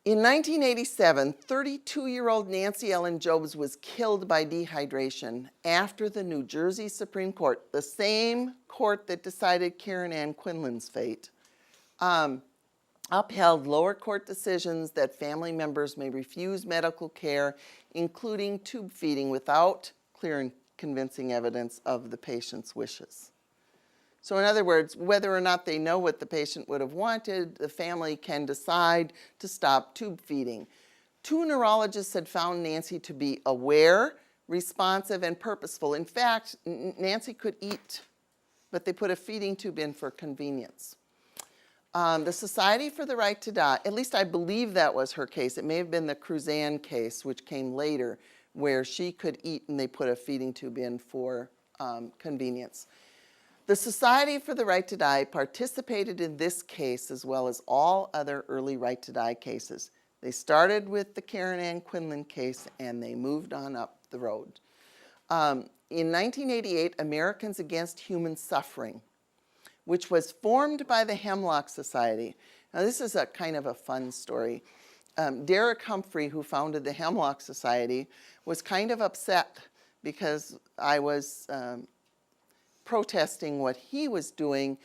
in 1987, 32-year-old Nancy Ellen Jobes was killed by dehydration after the New Jersey Supreme Court, the same court that decided Karen Ann Quinlan's fate, upheld lower court decisions that family members may refuse medical care, including tube feeding, without clear and convincing evidence of the patient's wishes. So in other words, whether or not they know what the patient would have wanted, the family can decide to stop tube feeding. 2 neurologists had found Nancy to be aware, responsive, and purposeful. In fact, Nancy could eat, but they put a feeding tube in for convenience. The Society for the Right to Die, at least I believe that was her case. It may have been the Cruzan case, which came later, where she could eat and they put a feeding tube in for convenience. The Society for the Right to Die participated in this case as well as all other early right to die cases. They started with the Karen Ann Quinlan case and they moved on up the road. In 1988, Americans Against Human Suffering, which was formed by the Hemlock Society. Now this is a kind of a fun story. Derek Humphrey, who founded the Hemlock Society, was kind of upset because I was protesting what he was doing,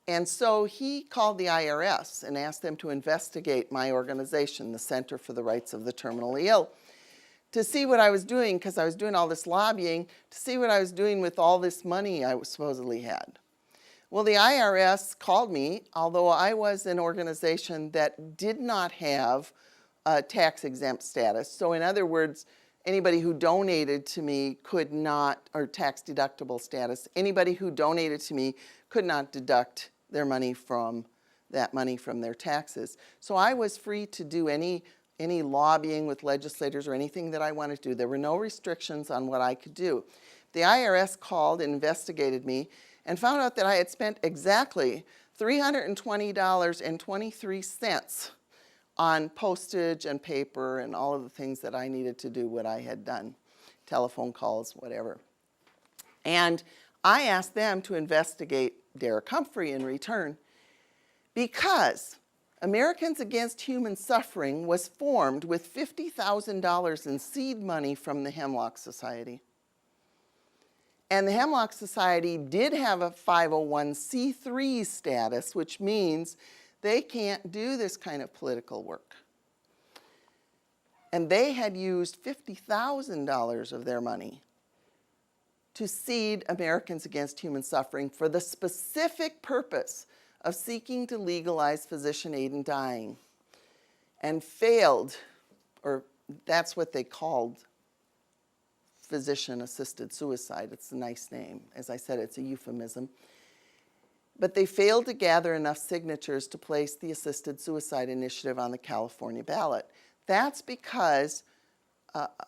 and so he called the IRS and asked them to investigate my organization, the Center for the Rights of the Terminally Ill, to see what I was doing, because I was doing all this lobbying, to see what I was doing with all this money I supposedly had. Well, the IRS called me, although I was an organization that did not have a tax-exempt status. So in other words, anybody who donated to me could not, or tax-deductible status, anybody who donated to me could not deduct their money from their taxes. So I was free to do any lobbying with legislators or anything that I wanted to do. There were no restrictions on what I could do. The IRS called and investigated me and found out that I had spent exactly $320.23 on postage and paper and all of the things that I needed to do what I had done, telephone calls, whatever. And I asked them to investigate Derek Humphrey in return because Americans Against Human Suffering was formed with $50,000 in seed money from the Hemlock Society. And the Hemlock Society did have a 501c3 status, which means they can't do this kind of political work. And they had used $50,000 of their money to seed Americans Against Human Suffering for the specific purpose of seeking to legalize physician aid in dying, and failed, or that's what they called physician-assisted suicide. It's a nice name. As I said, it's a euphemism. But they failed to gather enough signatures to place the assisted suicide initiative on the California ballot. That's because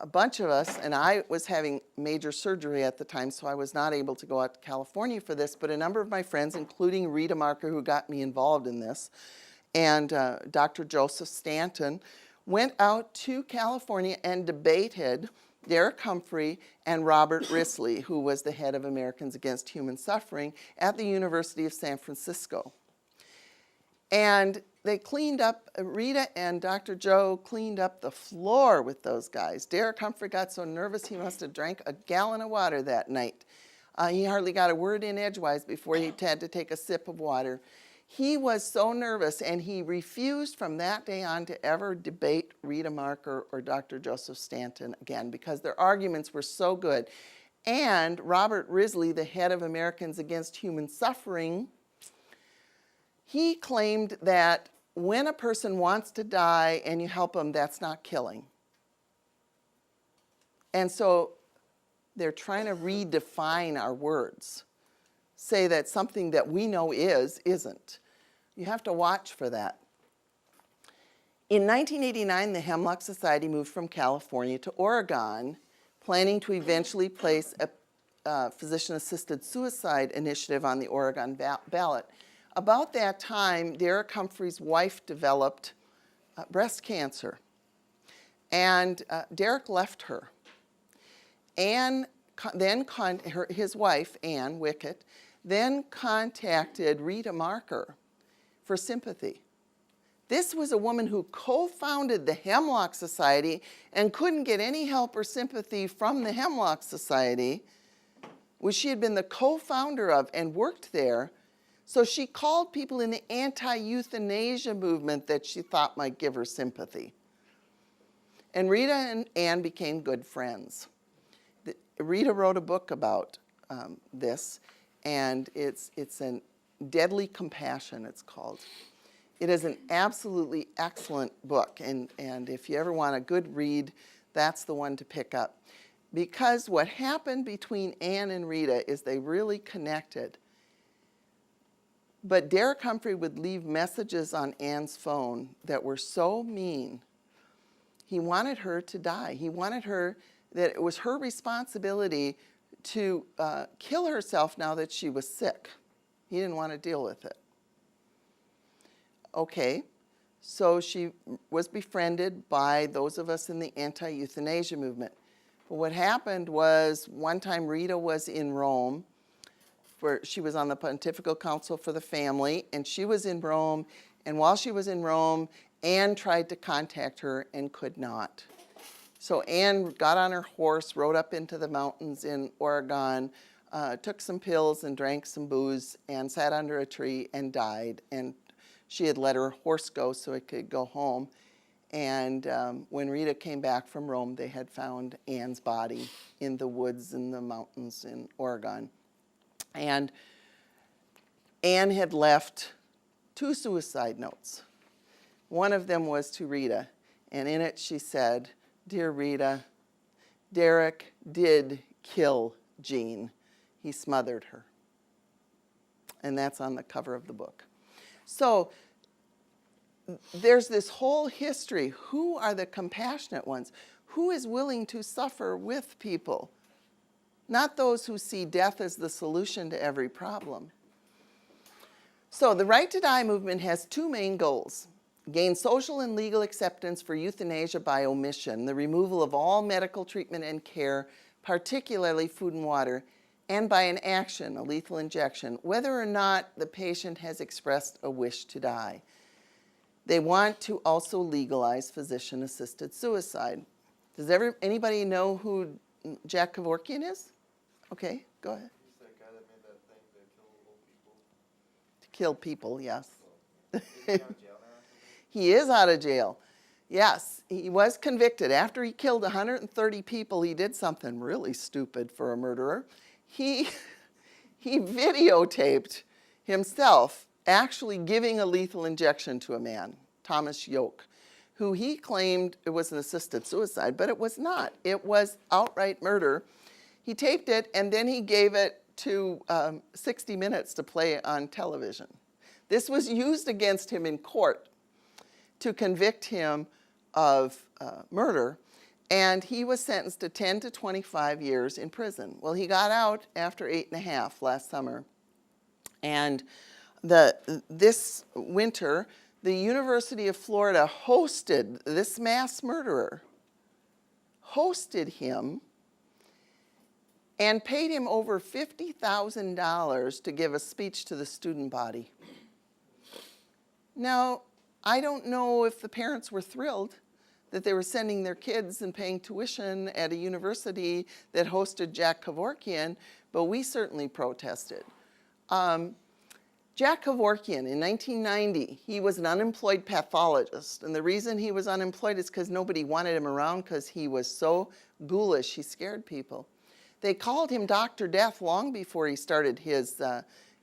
a bunch of us, and I was having major surgery at the time, so I was not able to go out to California for this, but a number of my friends, including Rita Marker, who got me involved in this, and Dr. Joseph Stanton, went out to California and debated Derek Humphrey and Robert Risley, who was the head of Americans Against Human Suffering at the University of San Francisco. And they cleaned up, Rita and Dr. Joe cleaned up the floor with those guys. Derek Humphrey got so nervous he must have drank a gallon of water that night. He hardly got a word in edgewise before he had to take a sip of water. He was so nervous, and he refused from that day on to ever debate Rita Marker or Dr. Joseph Stanton again, because their arguments were so good. And Robert Risley, the head of Americans Against Human Suffering, he claimed that when a person wants to die and you help them, that's not killing. And so they're trying to redefine our words, say that something that we know isn't. You have to watch for that. In 1989, the Hemlock Society moved from California to Oregon, planning to eventually place a physician-assisted suicide initiative on the Oregon ballot. About that time, Derek Humphrey's wife developed breast cancer, and Derek left her. his wife, Anne Wickett, then contacted Rita Marker for sympathy. This was a woman who co-founded the Hemlock Society and couldn't get any help or sympathy from the Hemlock Society, which she had been the co-founder of and worked there. So she called people in the anti-euthanasia movement that she thought might give her sympathy. And Rita and Anne became good friends. Rita wrote a book about this, and it's an Deadly Compassion, it's called. It is an absolutely excellent book, and if you ever want a good read, that's the one to pick up. Because what happened between Anne and Rita is they really connected. But Derek Humphrey would leave messages on Anne's phone that were so mean. He wanted her to die. He wanted her, that it was her responsibility to kill herself now that she was sick. He didn't want to deal with it. Okay, so she was befriended by those of us in the anti-euthanasia movement. But what happened was, one time Rita was in Rome, she was on the Pontifical Council for the Family, and she was in Rome, and while she was in Rome, Anne tried to contact her and could not. So Anne got on her horse, rode up into the mountains in Oregon, took some pills and drank some booze, and sat under a tree and died. And she had let her horse go so it could go home. And when Rita came back from Rome, they had found Anne's body in the woods in the mountains in Oregon. And Anne had left 2 suicide notes. One of them was to Rita, and in it she said, "Dear Rita, Derek did kill Jean. He smothered her." And that's on the cover of the book. So there's this whole history. Who are the compassionate ones? Who is willing to suffer with people? Not those who see death as the solution to every problem. So the Right to Die movement has 2 main goals: gain social and legal acceptance for euthanasia by omission, the removal of all medical treatment and care, particularly food and water, and by an action, a lethal injection, whether or not the patient has expressed a wish to die. They want to also legalize physician-assisted suicide. Does anybody know who Jack Kevorkian is? Okay, go ahead. He's that guy that made that thing to kill old people. To kill people, yes. Is he out of jail now or something? He is out of jail. Yes, he was convicted. After he killed 130 people, he did something really stupid for a murderer. He videotaped himself actually giving a lethal injection to a man, Thomas Yoke, who he claimed it was an assisted suicide, but it was not. It was outright murder. He taped it, and then he gave it to 60 Minutes to play on television. This was used against him in court to convict him of murder, and he was sentenced to 10 to 25 years in prison. Well, he got out after 8.5 last summer, and this winter, the University of Florida hosted this mass murderer, hosted him, and paid him over $50,000 to give a speech to the student body. Now, I don't know if the parents were thrilled that they were sending their kids and paying tuition at a university that hosted Jack Kevorkian, but we certainly protested. Jack Kevorkian, in 1990, he was an unemployed pathologist, and the reason he was unemployed is because nobody wanted him around because he was so ghoulish, he scared people. They called him Dr. Death long before he started his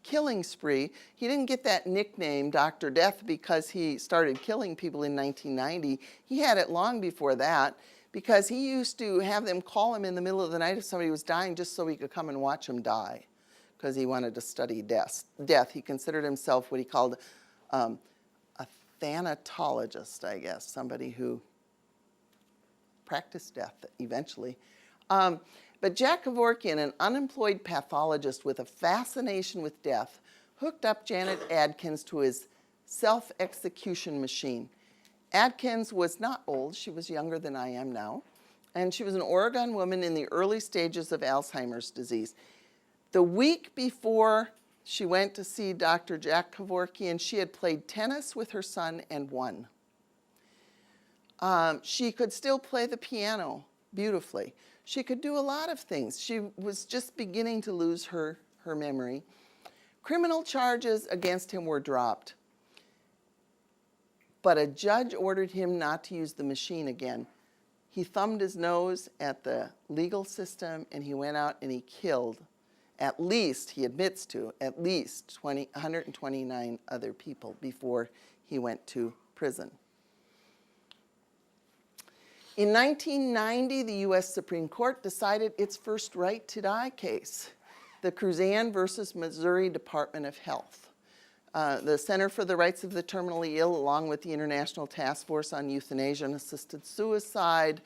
killing spree. He didn't get that nickname, Dr. Death, because he started killing people in 1990. He had it long before that because he used to have them call him in the middle of the night if somebody was dying just so he could come and watch him die because he wanted to study death. He considered himself what he called a thanatologist, I guess, somebody who practiced death eventually. But Jack Kevorkian, an unemployed pathologist with a fascination with death, hooked up Janet Adkins to his self-execution machine. Adkins was not old. She was younger than I am now. And she was an Oregon woman in the early stages of Alzheimer's disease. The week before she went to see Dr. Jack Kevorkian, she had played tennis with her son and won. She could still play the piano beautifully. She could do a lot of things. She was just beginning to lose her memory. Criminal charges against him were dropped. But a judge ordered him not to use the machine again. He thumbed his nose at the legal system, and he went out and he killed at least, he admits to, at least 129 other people before he went to prison. In 1990, the U.S. Supreme Court decided its first right to die case, the Cruzan versus Missouri Department of Health. The Center for the Rights of the Terminally Ill, along with the International Task Force on Euthanasia and Assisted Suicide,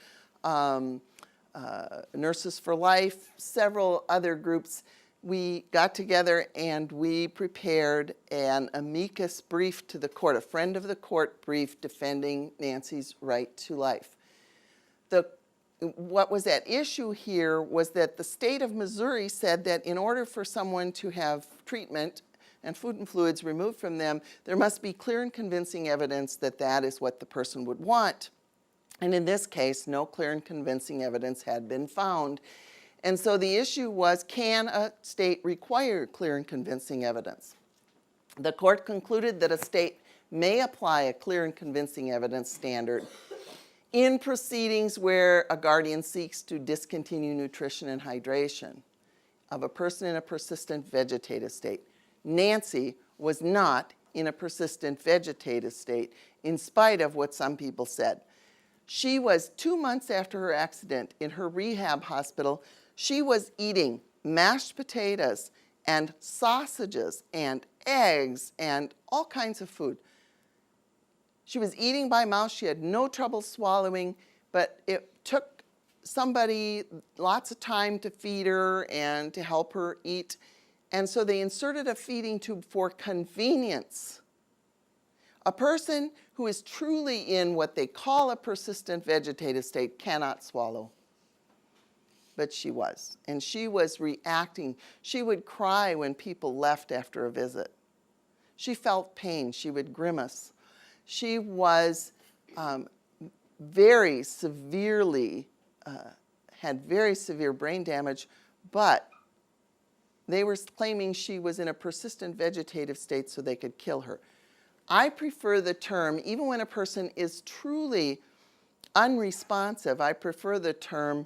Nurses for Life, several other groups, we got together and we prepared an amicus brief to the court, a friend of the court brief defending Nancy's right to life. What was at issue here was that the state of Missouri said that in order for someone to have treatment and food and fluids removed from them, there must be clear and convincing evidence that that is what the person would want. And in this case, no clear and convincing evidence had been found. And so the issue was, can a state require clear and convincing evidence? The court concluded that a state may apply a clear and convincing evidence standard in proceedings where a guardian seeks to discontinue nutrition and hydration of a person in a persistent vegetative state. Nancy was not in a persistent vegetative state, in spite of what some people said. She was 2 months after her accident in her rehab hospital. She was eating mashed potatoes and sausages and eggs and all kinds of food. She was eating by mouth. She had no trouble swallowing, but it took somebody lots of time to feed her and to help her eat. And so they inserted a feeding tube for convenience. A person who is truly in what they call a persistent vegetative state cannot swallow. But she was, and she was reacting. She would cry when people left after a visit. She felt pain. She would grimace. She was very severely, had very severe brain damage, but they were claiming she was in a persistent vegetative state so they could kill her. I prefer the term, even when a person is truly unresponsive, I prefer the term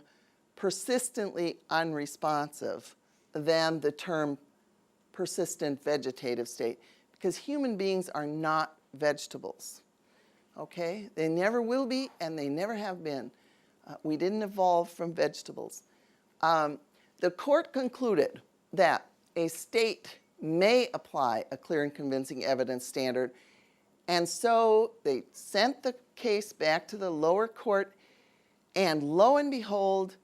persistently unresponsive than the term persistent vegetative state, because human beings are not vegetables, okay? They never will be, and they never have been. We didn't evolve from vegetables. The court concluded that a state may apply a clear and convincing evidence standard, and so they sent the case back to the lower court, and lo and behold,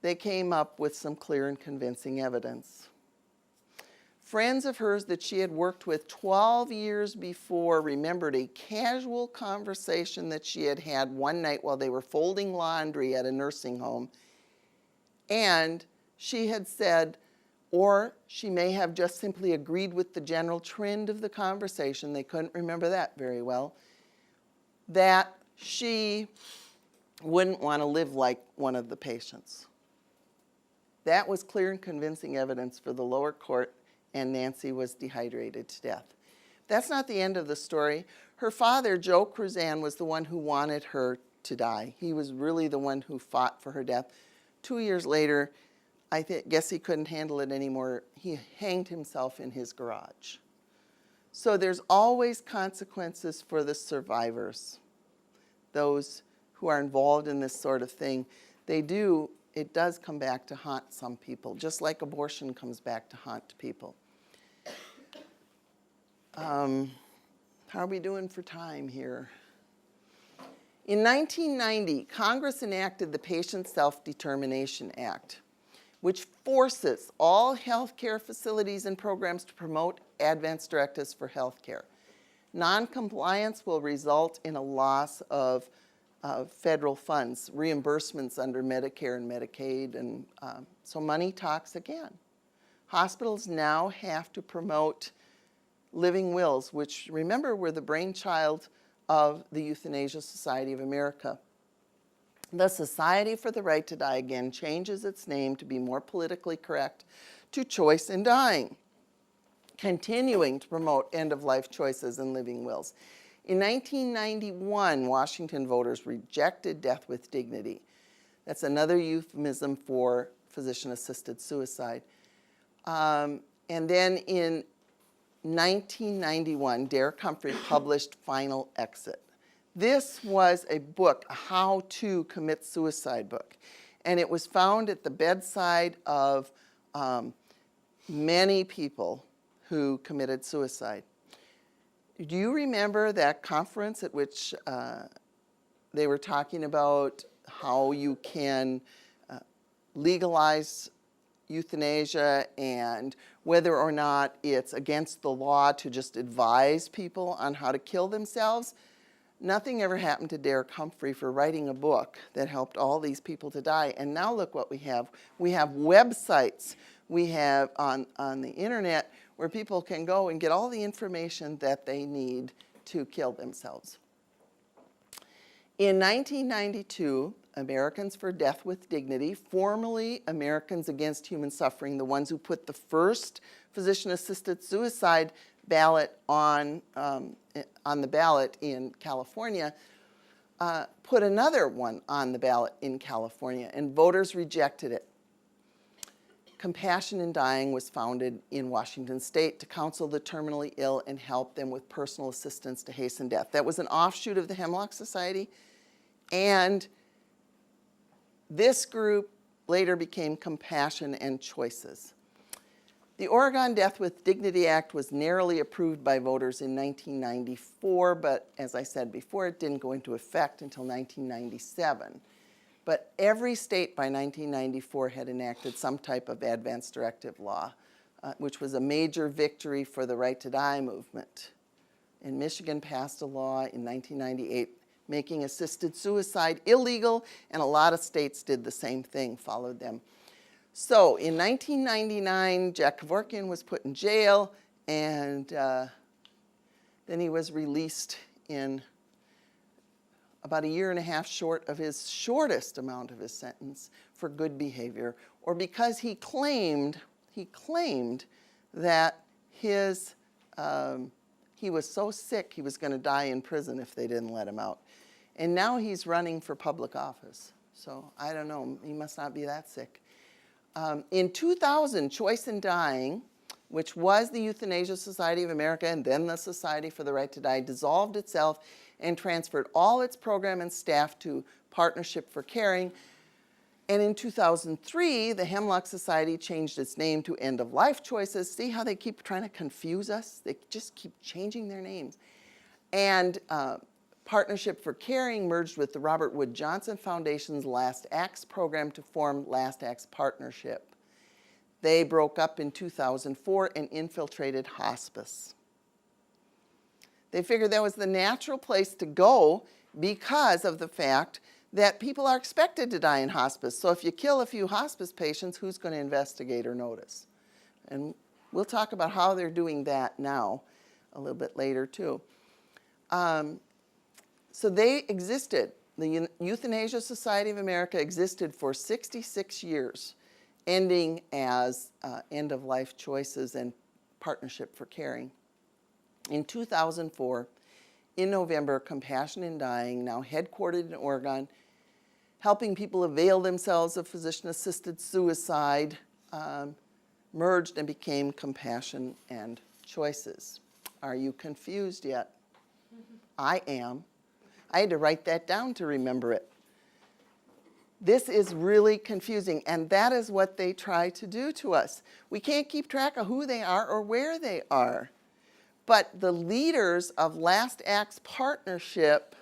they came up with some clear and convincing evidence. Friends of hers that she had worked with 12 years before remembered a casual conversation that she had had one night while they were folding laundry at a nursing home. And she had said, or she may have just simply agreed with the general trend of the conversation, they couldn't remember that very well, that she wouldn't want to live like one of the patients. That was clear and convincing evidence for the lower court, and Nancy was dehydrated to death. That's not the end of the story. Her father, Joe Cruzan, was the one who wanted her to die. He was really the one who fought for her death. 2 years later, I guess he couldn't handle it anymore. He hanged himself in his garage. So there's always consequences for the survivors, those who are involved in this sort of thing. It does come back to haunt some people, just like abortion comes back to haunt people. How are we doing for time here? In 1990, Congress enacted the Patient Self-Determination Act, which forces all healthcare facilities and programs to promote advance directives for healthcare. Non-compliance will result in a loss of federal funds, reimbursements under Medicare and Medicaid, and so money talks again. Hospitals now have to promote living wills, which, remember, were the brainchild of the Euthanasia Society of America. The Society for the Right to Die again changes its name to be more politically correct to Choice in Dying, continuing to promote end-of-life choices and living wills. In 1991, Washington voters rejected death with dignity. That's another euphemism for physician-assisted suicide. And then in 1991, Derek Humphrey published Final Exit. This was a book, a how-to commit suicide book. And it was found at the bedside of many people who committed suicide. Do you remember that conference at which they were talking about how you can legalize euthanasia and whether or not it's against the law to just advise people on how to kill themselves? Nothing ever happened to Derek Humphrey for writing a book that helped all these people to die. And now look what we have. We have websites. We have on the internet where people can go and get all the information that they need to kill themselves. In 1992, Americans for Death with Dignity, formerly Americans Against Human Suffering, the ones who put the first physician-assisted suicide ballot on the ballot in California, put another one on the ballot in California, and voters rejected it. Compassion in Dying was founded in Washington State to counsel the terminally ill and help them with personal assistance to hasten death. That was an offshoot of the Hemlock Society, and this group later became Compassion and Choices. The Oregon Death with Dignity Act was narrowly approved by voters in 1994, but as I said before, it didn't go into effect until 1997. But every state by 1994 had enacted some type of advance directive law, which was a major victory for the Right to Die movement. And Michigan passed a law in 1998 making assisted suicide illegal, and a lot of states did the same thing, followed them. So in 1999, Jack Kevorkian was put in jail, and then he was released in about a year and a half short of his shortest amount of his sentence for good behavior, or because he claimed that his, he was so sick he was going to die in prison if they didn't let him out. And now he's running for public office. So I don't know, he must not be that sick. In 2000, Choice in Dying, which was the Euthanasia Society of America and then the Society for the Right to Die, dissolved itself and transferred all its program and staff to Partnership for Caring. And in 2003, the Hemlock Society changed its name to End of Life Choices. See how they keep trying to confuse us? They just keep changing their names. And Partnership for Caring merged with the Robert Wood Johnson Foundation's Last Acts program to form Last Acts Partnership. They broke up in 2004 and infiltrated hospice. They figured that was the natural place to go because of the fact that people are expected to die in hospice. So if you kill a few hospice patients, who's going to investigate or notice? And we'll talk about how they're doing that now a little bit later too. So they existed. The Euthanasia Society of America existed for 66 years, ending as End-of-Life Choices and Partnership for Caring. In 2004, in November, Compassion in Dying, now headquartered in Oregon, helping people avail themselves of physician-assisted suicide, merged and became Compassion and Choices. Are you confused yet? I am. I had to write that down to remember it. This is really confusing, and that is what they try to do to us. We can't keep track of who they are or where they are. But the leaders of Last Acts Partnership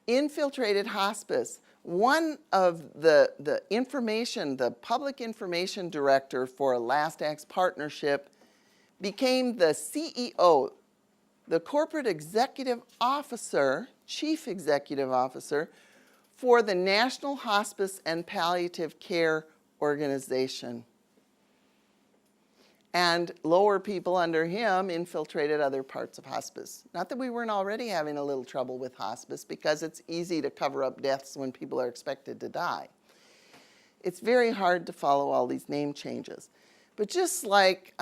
infiltrated hospice. One of the information, the public information director for Last Acts Partnership became the CEO, the corporate executive officer chief executive officer for the National Hospice and Palliative Care Organization. And lower people under him infiltrated other parts of hospice. Not that we weren't already having a little trouble with hospice, because it's easy to cover up deaths when people are expected to die. It's very hard to follow all these name changes. But just like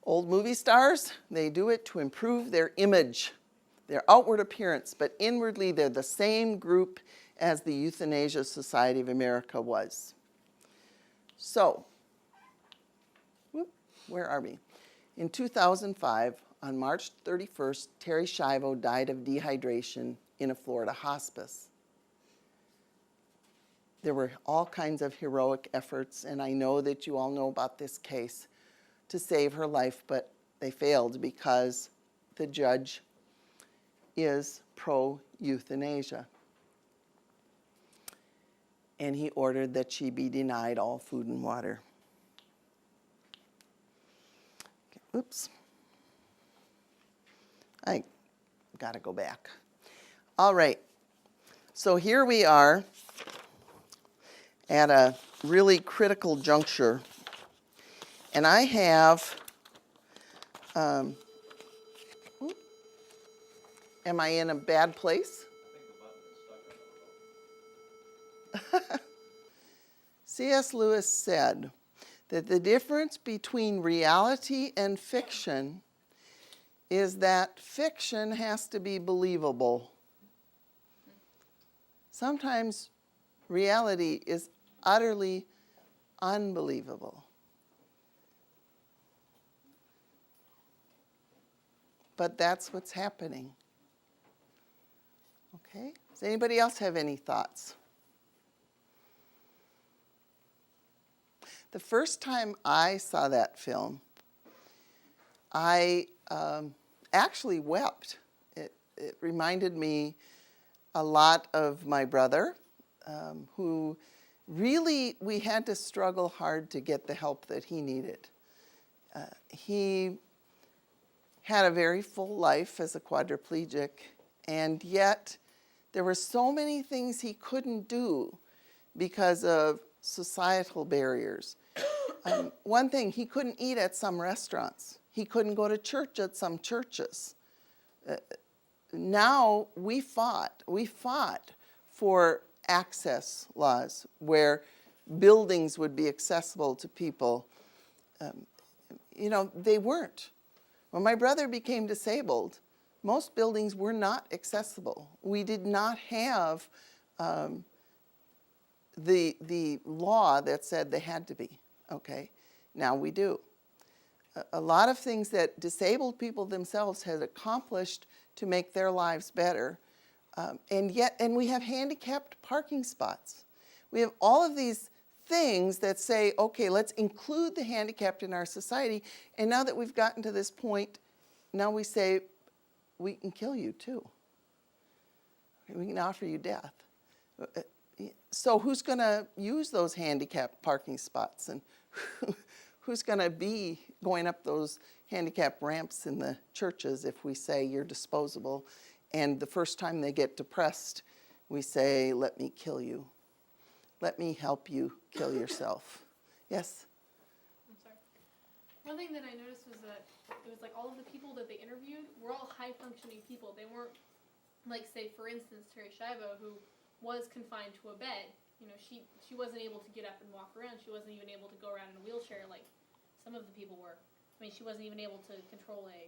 old movie stars, they do it to improve their image, their outward appearance, but inwardly they're the same group as the Euthanasia Society of America was. So, where are we? In 2005, on March 31st, Terry Schiavo died of dehydration in a Florida hospice. There were all kinds of heroic efforts, and I know that you all know about this case, to save her life, but they failed because the judge is pro-euthanasia. And he ordered that she be denied all food and water. Oops. I gotta go back. All right. So here we are at a really critical juncture. And I have, am I in a bad place? C.S. Lewis said that the difference between reality and fiction is that fiction has to be believable. Sometimes reality is utterly unbelievable. But that's what's happening. Okay? Does anybody else have any thoughts? The first time I saw that film, I actually wept. It reminded me a lot of my brother, who really, we had to struggle hard to get the help that he needed. He had a very full life as a quadriplegic, and yet there were so many things he couldn't do because of societal barriers. One thing, he couldn't eat at some restaurants. He couldn't go to church at some churches. Now we fought for access laws where buildings would be accessible to people. They weren't. When my brother became disabled, most buildings were not accessible. We did not have the law that said they had to be. Okay, now we do. A lot of things that disabled people themselves had accomplished to make their lives better, and we have handicapped parking spots. We have all of these things that say, okay, let's include the handicapped in our society, and now that we've gotten to this point, now we say, we can kill you too. We can offer you death. So who's going to use those handicapped parking spots, and who's going to be going up those handicapped ramps in the churches if we say you're disposable, and the first time they get depressed, we say, let me kill you. Let me help you kill yourself. Yes? I'm sorry. One thing that I noticed was that it was like all of the people that they interviewed were all high-functioning people. They weren't like, say, for instance, Terry Schiavo, who was confined to a bed. She wasn't able to get up and walk around. She wasn't even able to go around in a wheelchair like some of the people were. She wasn't even able to control a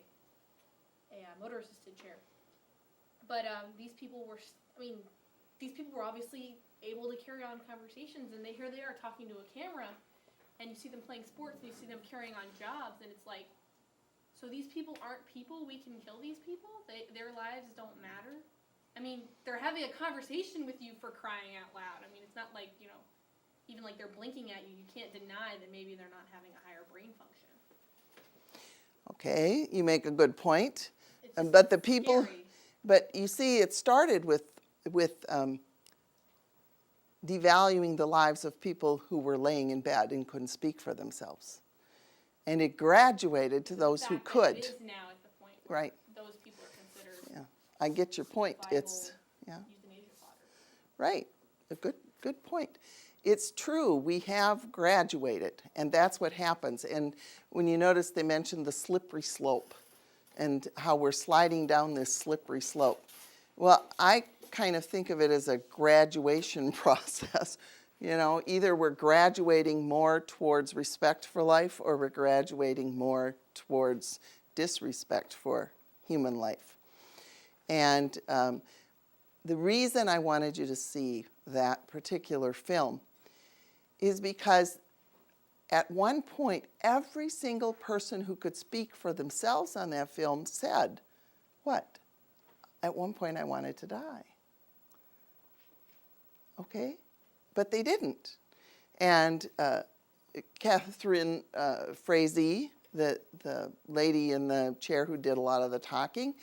motor-assisted chair. But these people were obviously able to carry on conversations, and here they are talking to a camera, and you see them playing sports, and you see them carrying on jobs, and it's like, so these people aren't people? We can kill these people? Their lives don't matter? They're having a conversation with you, for crying out loud. It's not like, even like they're blinking at you. You can't deny that maybe they're not having a higher brain function. Okay, you make a good point. It's But the people, scary. but you see, it started with devaluing the lives of people who were laying in bed and couldn't speak for themselves. And it graduated to those who The fact that could. It is now at the point where Right. those people are considered. Yeah. I get your point. It's, yeah. euthanasia fodder. Right, a good point. It's true, we have graduated, and that's what happens. And when you notice they mentioned the slippery slope and how we're sliding down this slippery slope. Well, I kind of think of it as a graduation process. You know, either we're graduating more towards respect for life or we're graduating more towards disrespect for human life. And the reason I wanted you to see that particular film is because at one point, every single person who could speak for themselves on that film said, what? At one point I wanted to die. Okay? But they didn't. And Catherine Frazee, the lady in the chair who did a lot of the talking,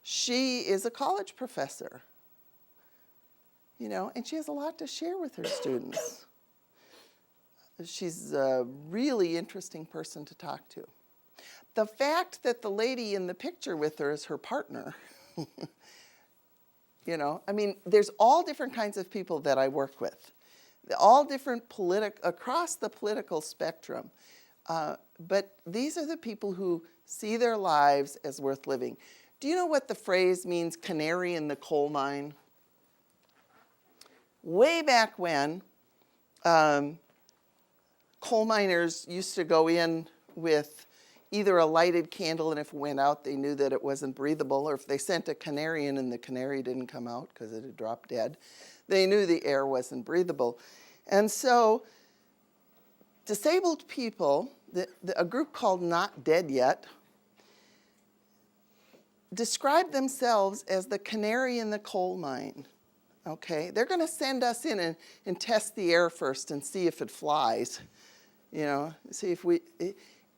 she is a college professor. You know, and she has a lot to share with her students. She's a really interesting person to talk to. The fact that the lady in the picture with her is her partner, you know, I mean, there's all different kinds of people that I work with, all different across the political spectrum. But these are the people who see their lives as worth living. Do you know what the phrase means, canary in the coal mine? Way back when, coal miners used to go in with either a lighted candle, and if it went out, they knew that it wasn't breathable, or if they sent a canary in and the canary didn't come out because it had dropped dead, they knew the air wasn't breathable. And so disabled people, a group called Not Dead Yet, describe themselves as the canary in the coal mine. Okay, they're going to send us in and test the air first and see if it flies. You know, see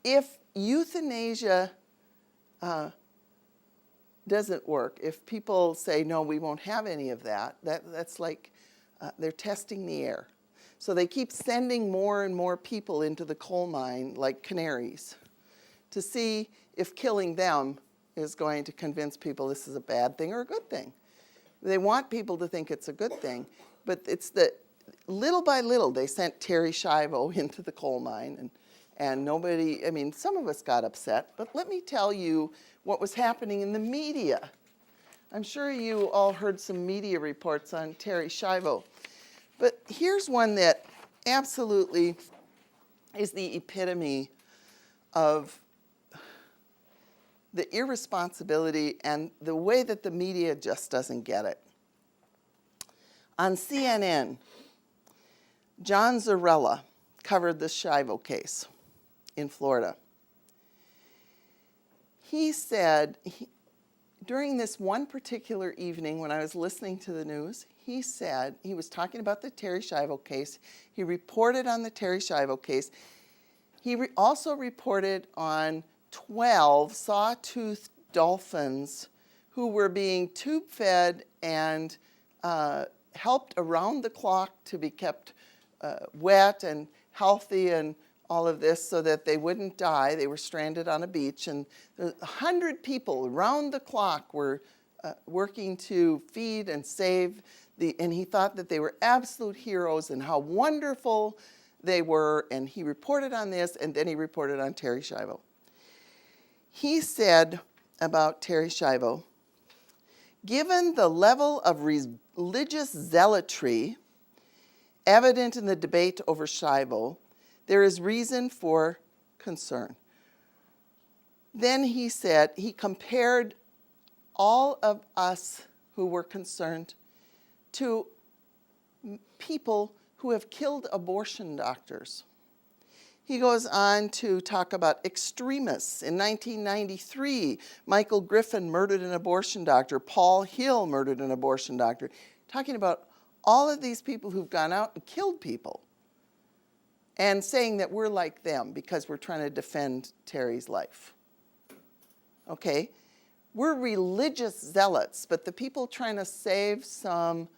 if euthanasia doesn't work, if people say, no, we won't have any of that, that's like they're testing the air. So they keep sending more and more people into the coal mine like canaries to see if killing them is going to convince people this is a bad thing or a good thing. They want people to think it's a good thing, but it's the little by little they sent Terry Schiavo into the coal mine, and nobody, I mean, some of us got upset, but let me tell you what was happening in the media. I'm sure you all heard some media reports on Terry Schiavo, but here's one that absolutely is the epitome of the irresponsibility and the way that the media just doesn't get it. On CNN, John Zarella covered the Schiavo case in Florida. He said, during this one particular evening when I was listening to the news, he said, he was talking about the Terry Schiavo case. He reported on the Terry Schiavo case. He also reported on 12 saw-toothed dolphins who were being tube-fed and helped around the clock to be kept wet and healthy and all of this so that they wouldn't die. They were stranded on a beach, and 100 people around the clock were working to feed and save and he thought that they were absolute heroes and how wonderful they were, and he reported on this, and then he reported on Terry Schiavo. He said about Terry Schiavo, given the level of religious zealotry evident in the debate over Schiavo, there is reason for concern. Then he said, he compared all of us who were concerned to people who have killed abortion doctors. He goes on to talk about extremists. In 1993, Michael Griffin murdered an abortion doctor. Paul Hill murdered an abortion doctor. Talking about all of these people who've gone out and killed people and saying that we're like them because we're trying to defend Terry's life. Okay? We're religious zealots, but the people trying to save some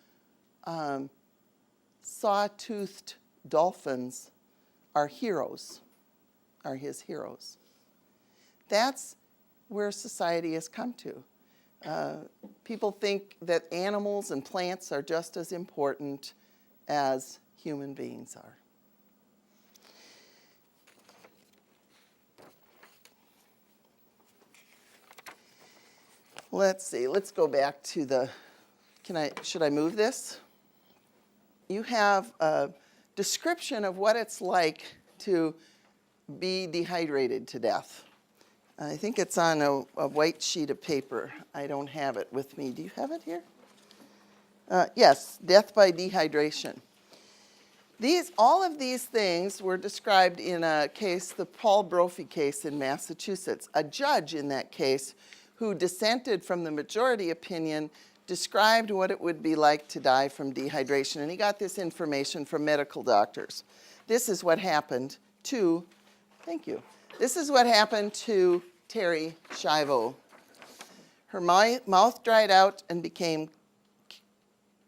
saw-toothed dolphins are heroes, are his heroes. That's where society has come to. People think that animals and plants are just as important as human beings are. Let's see, let's go back to the, should I move this? You have a description of what it's like to be dehydrated to death. I think it's on a white sheet of paper. I don't have it with me. Do you have it here? Yes, death by dehydration. All of these things were described in a case, the Paul Brophy case in Massachusetts. A judge in that case who dissented from the majority opinion described what it would be like to die from dehydration. And he got this information from medical doctors. This is what happened to, thank you. This is what happened to Terry Schiavo. Her mouth dried out and became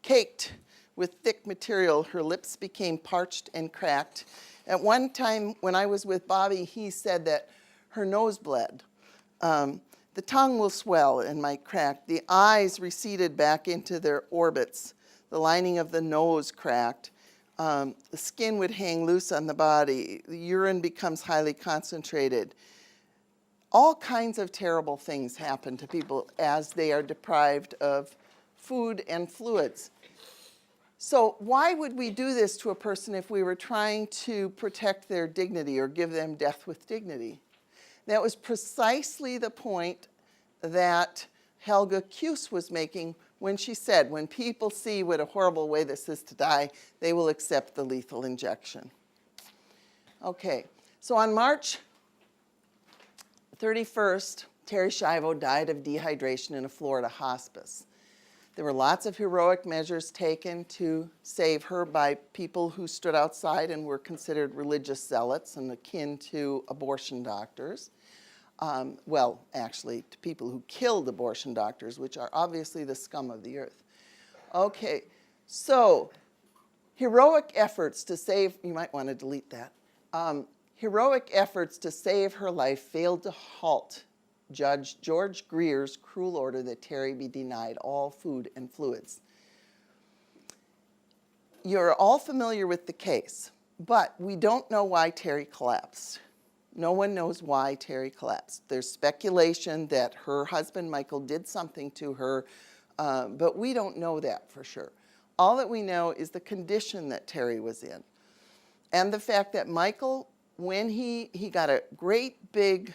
caked with thick material. Her lips became parched and cracked. At one time when I was with Bobby, he said that her nose bled. The tongue will swell and might crack. The eyes receded back into their orbits. The lining of the nose cracked. The skin would hang loose on the body. The urine becomes highly concentrated. All kinds of terrible things happen to people as they are deprived of food and fluids. So why would we do this to a person if we were trying to protect their dignity or give them death with dignity? That was precisely the point that Helga Cuse was making when she said, when people see what a horrible way this is to die, they will accept the lethal injection. Okay, so on March 31st, Terry Schiavo died of dehydration in a Florida hospice. There were lots of heroic measures taken to save her by people who stood outside and were considered religious zealots and akin to abortion doctors. Well, actually, to people who killed abortion doctors, which are obviously the scum of the earth. Okay, so heroic efforts to save, you might want to delete that. Heroic efforts to save her life failed to halt Judge George Greer's cruel order that Terry be denied all food and fluids. You're all familiar with the case, but we don't know why Terry collapsed. No one knows why Terry collapsed. There's speculation that her husband, Michael, did something to her, but we don't know that for sure. All that we know is the condition that Terry was in. And the fact that Michael, when he got a great big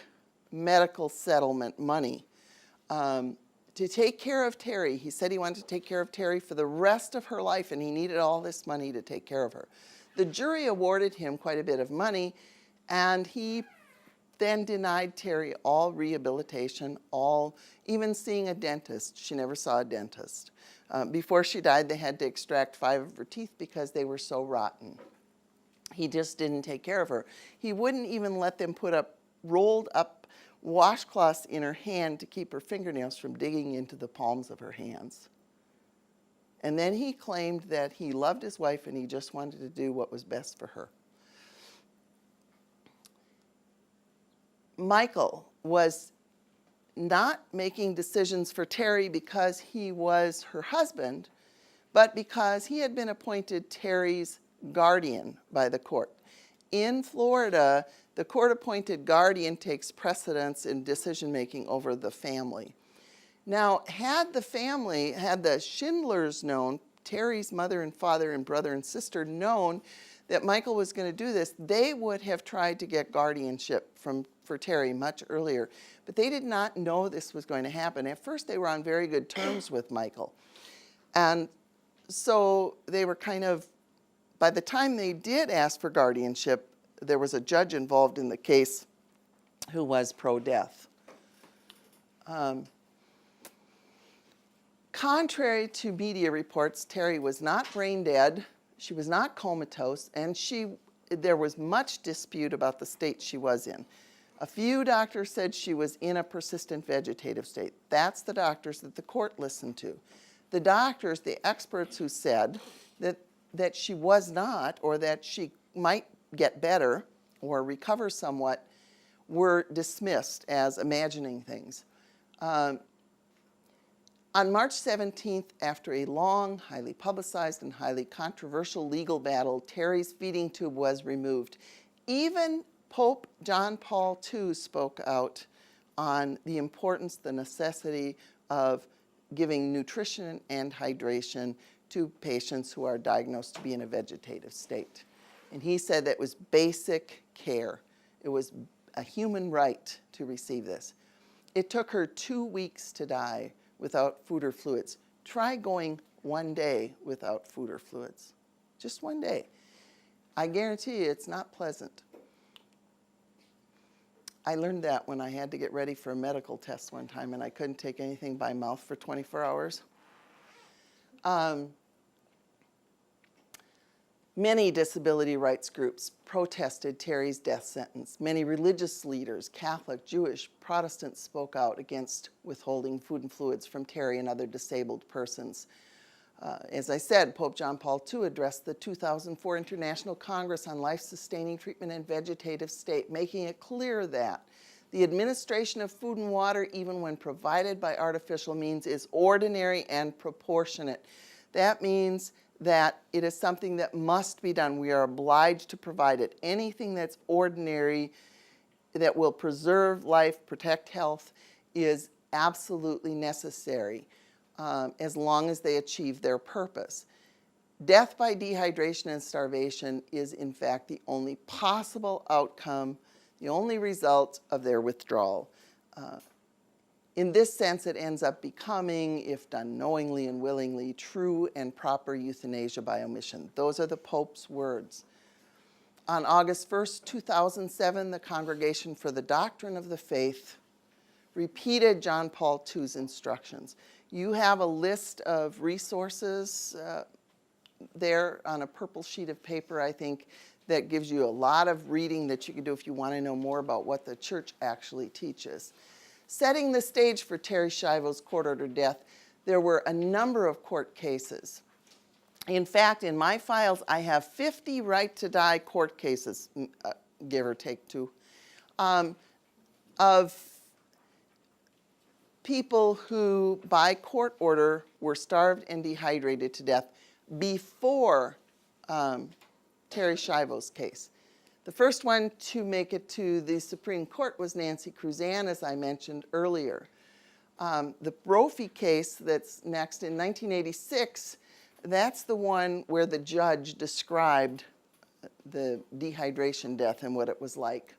medical settlement money to take care of Terry. He said he wanted to take care of Terry for the rest of her life, and he needed all this money to take care of her. The jury awarded him quite a bit of money, and he then denied Terry all rehabilitation, even seeing a dentist. She never saw a dentist. Before she died, they had to extract 5 of her teeth because they were so rotten. He just didn't take care of her. He wouldn't even let them put up rolled up washcloths in her hand to keep her fingernails from digging into the palms of her hands. And then he claimed that he loved his wife and he just wanted to do what was best for her. Michael was not making decisions for Terry because he was her husband, but because he had been appointed Terry's guardian by the court. In Florida, the court-appointed guardian takes precedence in decision-making over the family. Now, had the Schindlers known, Terry's mother and father and brother and sister known that Michael was going to do this, they would have tried to get guardianship for Terry much earlier. But they did not know this was going to happen. At first, they were on very good terms with Michael. And so they were kind of, by the time they did ask for guardianship, there was a judge involved in the case who was pro-death. Contrary to media reports, Terry was not brain dead, she was not comatose, and there was much dispute about the state she was in. A few doctors said she was in a persistent vegetative state. That's the doctors that the court listened to. The doctors, the experts who said that she was not, or that she might get better or recover somewhat, were dismissed as imagining things. On March 17th, after a long, highly publicized, and highly controversial legal battle, Terry's feeding tube was removed. Even Pope John Paul II spoke out on the importance, the necessity of giving nutrition and hydration to patients who are diagnosed to be in a vegetative state. And he said that was basic care. It was a human right to receive this. It took her 2 weeks to die without food or fluids. Try going 1 day without food or fluids. Just 1 day. I guarantee you it's not pleasant. I learned that when I had to get ready for a medical test one time and I couldn't take anything by mouth for 24 hours. Many disability rights groups protested Terry's death sentence. Many religious leaders, Catholic, Jewish, Protestant, spoke out against withholding food and fluids from Terry and other disabled persons. As I said, Pope John Paul II addressed the 2004 International Congress on Life-Sustaining Treatment in Vegetative State, making it clear that the administration of food and water, even when provided by artificial means, is ordinary and proportionate. That means that it is something that must be done. We are obliged to provide it. Anything that's ordinary, that will preserve life, protect health, is absolutely necessary as long as they achieve their purpose. Death by dehydration and starvation is, in fact, the only possible outcome, the only result of their withdrawal. In this sense, it ends up becoming, if done knowingly and willingly, true and proper euthanasia by omission. Those are the Pope's words. On August 1st, 2007, the Congregation for the Doctrine of the Faith repeated John Paul II's instructions. You have a list of resources there on a purple sheet of paper, I think, that gives you a lot of reading that you can do if you want to know more about what the church actually teaches. Setting the stage for Terry Schiavo's court-ordered death, there were a number of court cases. In fact, in my files, I have 50 right-to-die court cases, give or take two, of people who, by court order, were starved and dehydrated to death before Terry Schiavo's case. The first one to make it to the Supreme Court was Nancy Cruzan, as I mentioned earlier. The Brophy case that's next in 1986, that's the one where the judge described the dehydration death and what it was like.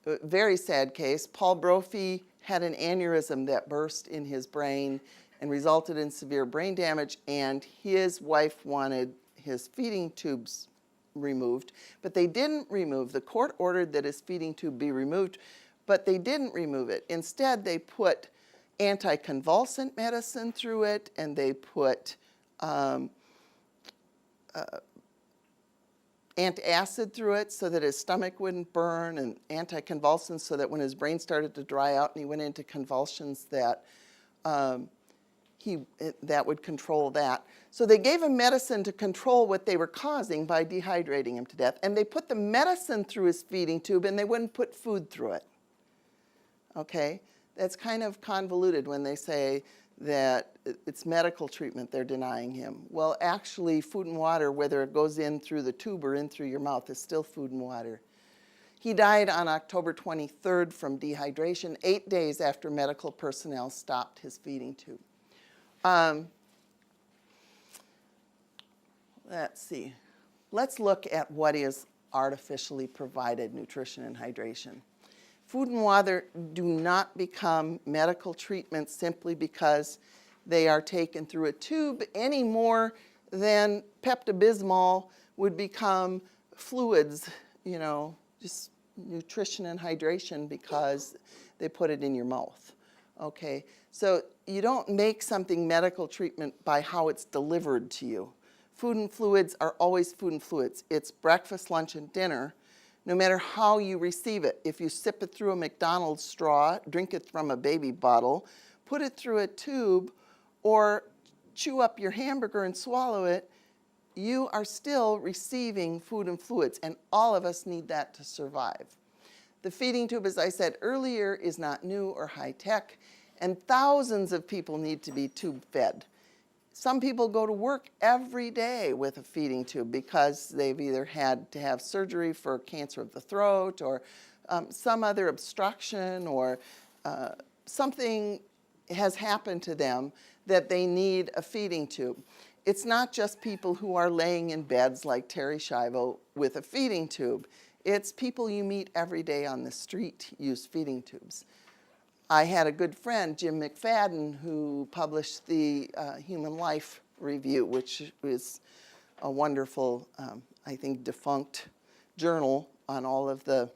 Very sad case. Paul Brophy had an aneurysm that burst in his brain and resulted in severe brain damage, and his wife wanted his feeding tubes removed, but they didn't remove. The court ordered that his feeding tube be removed, but they didn't remove it. Instead, they put anticonvulsant medicine through it, and they put antacid through it so that his stomach wouldn't burn, and anticonvulsants so that when his brain started to dry out and he went into convulsions that that would control that. So they gave him medicine to control what they were causing by dehydrating him to death. And they put the medicine through his feeding tube and they wouldn't put food through it. Okay? That's kind of convoluted when they say that it's medical treatment they're denying him. Well, actually, food and water, whether it goes in through the tube or in through your mouth, is still food and water. He died on October 23rd from dehydration, 8 days after medical personnel stopped his feeding tube. Let's see. Let's look at what is artificially provided nutrition and hydration. Food and water do not become medical treatment simply because they are taken through a tube any more than Pepto-Bismol would become fluids, you know, just nutrition and hydration because they put it in your mouth. Okay, so you don't make something medical treatment by how it's delivered to you. Food and fluids are always food and fluids. It's breakfast, lunch, and dinner, no matter how you receive it. If you sip it through a McDonald's straw, drink it from a baby bottle, put it through a tube, or chew up your hamburger and swallow it, you are still receiving food and fluids, and all of us need that to survive. The feeding tube, as I said earlier, is not new or high-tech, And thousands of people need to be tube fed. Some people go to work every day with a feeding tube because they've either had to have surgery for cancer of the throat or some other obstruction, or something has happened to them that they need a feeding tube. It's not just people who are laying in beds like Terry Schiavo with a feeding tube. It's people you meet every day on the street use feeding tubes. I had a good friend, Jim McFadden, who published the Human Life Review, which is a wonderful, I think, defunct journal on all of the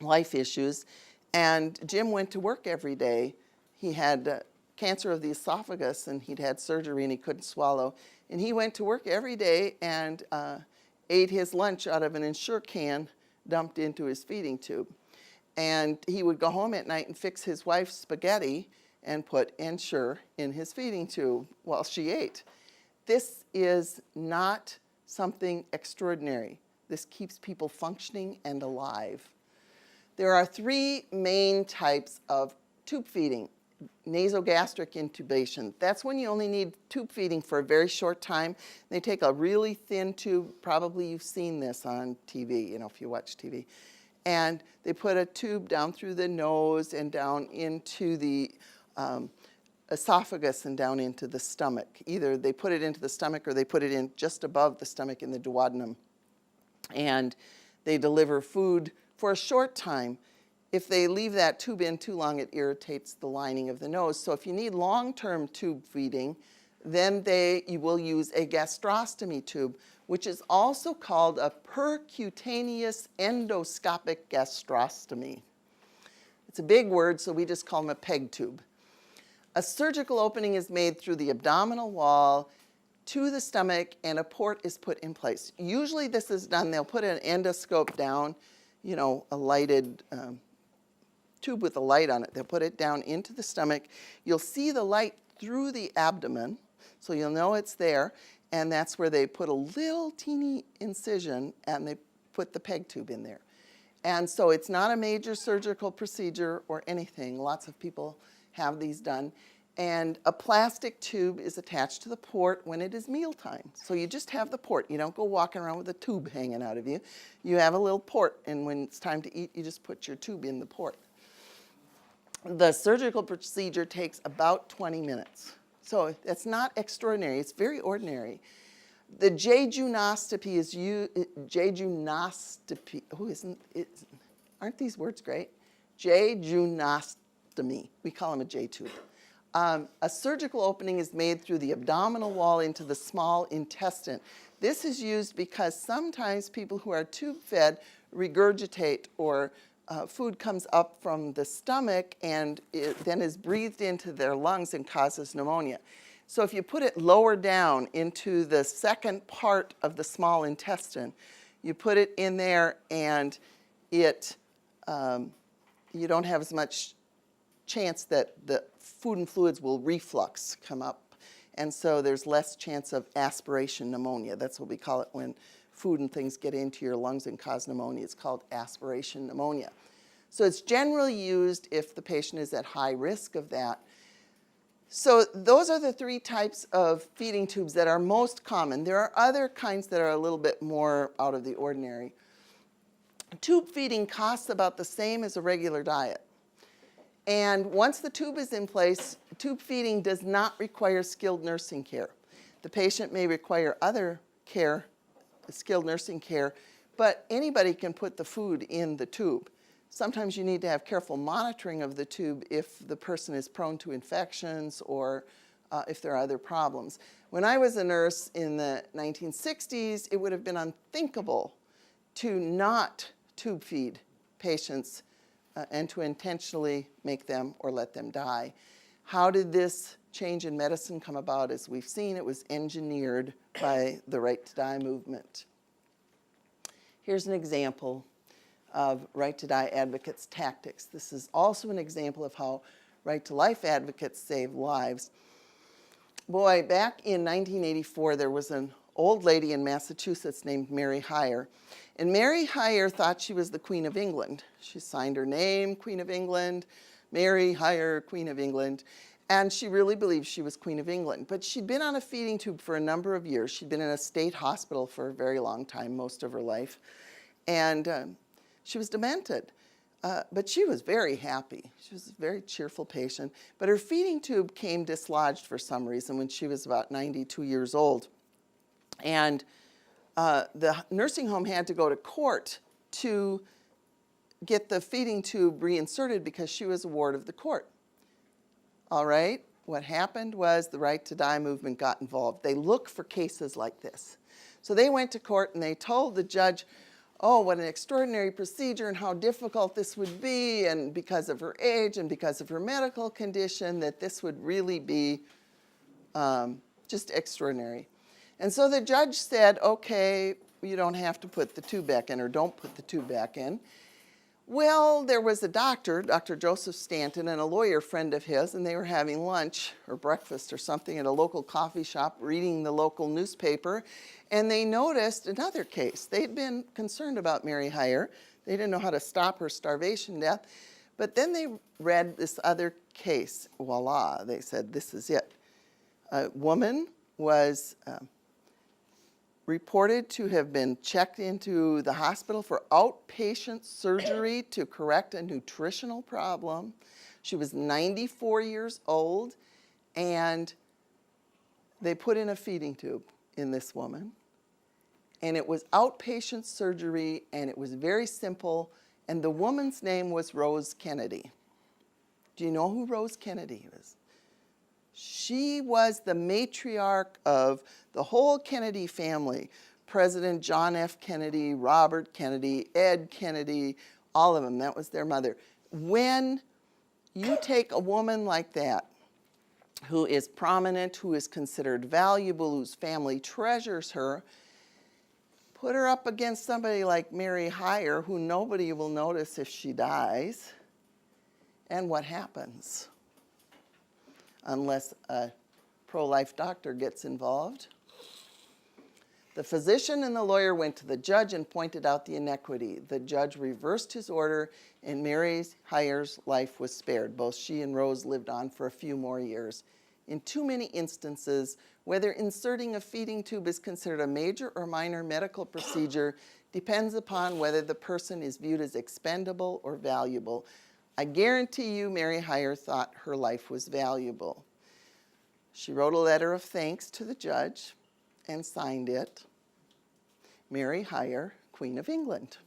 life issues. And Jim went to work every day. He had cancer of the esophagus, and he'd had surgery, and he couldn't swallow. And he went to work every day and ate his lunch out of an Ensure can dumped into his feeding tube. And he would go home at night and fix his wife's spaghetti and put Ensure in his feeding tube while she ate. This is not something extraordinary. This keeps people functioning and alive. There are three main types of tube feeding. Nasogastric intubation. That's when you only need tube feeding for a very short time. They take a really thin tube, probably you've seen this on TV, if you watch TV. And they put a tube down through the nose and down into the esophagus and down into the stomach. Either they put it into the stomach or they put it in just above the stomach in the duodenum. And they deliver food for a short time. If they leave that tube in too long, it irritates the lining of the nose. So if you need long-term tube feeding, then you will use a gastrostomy tube, which is also called a percutaneous endoscopic gastrostomy. It's a big word, so we just call them a PEG tube. A surgical opening is made through the abdominal wall to the stomach, and a port is put in place. Usually this is done, they'll put an endoscope down, a lighted tube with a light on it. They'll put it down into the stomach. You'll see the light through the abdomen, so you'll know it's there, and that's where they put a little teeny incision and they put the PEG tube in there. And so it's not a major surgical procedure or anything. Lots of people have these done. And a plastic tube is attached to the port when it is mealtime. So you just have the port. You don't go walking around with a tube hanging out of you. You have a little port, and when it's time to eat, you just put your tube in the port. The surgical procedure takes about 20 minutes. So that's not extraordinary. It's very ordinary. The jejunoscopy is jejunoscopy. Aren't these words great? Jejunostomy. We call them a J-tube. A surgical opening is made through the abdominal wall into the small intestine. This is used because sometimes people who are tube fed regurgitate, or food comes up from the stomach and it then is breathed into their lungs and causes pneumonia. So if you put it lower down into the second part of the small intestine, you put it in there and you don't have as much chance that the food and fluids will reflux come up. And so there's less chance of aspiration pneumonia. That's what we call it when food and things get into your lungs and cause pneumonia. It's called aspiration pneumonia. So it's generally used if the patient is at high risk of that. So those are the three types of feeding tubes that are most common. There are other kinds that are a little bit more out of the ordinary. Tube feeding costs about the same as a regular diet. And once the tube is in place, tube feeding does not require skilled nursing care. The patient may require other care, skilled nursing care, but anybody can put the food in the tube. Sometimes you need to have careful monitoring of the tube if the person is prone to infections or if there are other problems. When I was a nurse in the 1960s, it would have been unthinkable to not tube feed patients and to intentionally make them or let them die. How did this change in medicine come about? As we've seen, it was engineered by the Right to Die movement. Here's an example of Right to Die advocates' tactics. This is also an example of how Right to Life advocates save lives. Boy, back in 1984, there was an old lady in Massachusetts named Mary Hyer. And Mary Hyer thought she was the Queen of England. She signed her name, Queen of England, Mary Higher, Queen of England. And she really believed she was Queen of England. But she'd been on a feeding tube for a number of years. She'd been in a state hospital for a very long time, most of her life. And she was demented. But she was very happy. She was a very cheerful patient. But her feeding tube came dislodged for some reason when she was about 92 years old. And the nursing home had to go to court to get the feeding tube reinserted because she was a ward of the court. All right, what happened was the Right to Die movement got involved. They look for cases like this. So they went to court and they told the judge, oh, what an extraordinary procedure and how difficult this would be, and because of her age and because of her medical condition, that this would really be just extraordinary. And so the judge said, okay, you don't have to put the tube back in, or don't put the tube back in. Well, there was a doctor, Dr. Joseph Stanton, and a lawyer friend of his, and they were having lunch or breakfast or something at a local coffee shop, reading the local newspaper, and they noticed another case. They'd been concerned about Mary Higher. They didn't know how to stop her starvation death. But then they read this other case. Voila, they said, this is it. A woman was reported to have been checked into the hospital for outpatient surgery to correct a nutritional problem. She was 94 years old, and they put in a feeding tube in this woman. And it was outpatient surgery, and it was very simple, and the woman's name was Rose Kennedy. Do you know who Rose Kennedy is? She was the matriarch of the whole Kennedy family. President John F. Kennedy, Robert Kennedy, Ed Kennedy, all of them. That was their mother. When you take a woman like that, who is prominent, who is considered valuable, whose family treasures her, put her up against somebody like Mary Higher, who nobody will notice if she dies, and what happens? Unless a pro-life doctor gets involved. The physician and the lawyer went to the judge and pointed out the inequity. The judge reversed his order, and Mary Higher's life was spared. Both she and Rose lived on for a few more years. In too many instances, whether inserting a feeding tube is considered a major or minor medical procedure depends upon whether the person is viewed as expendable or valuable. I guarantee you Mary Higher thought her life was valuable. She wrote a letter of thanks to the judge and signed it, Mary Higher, Queen of England.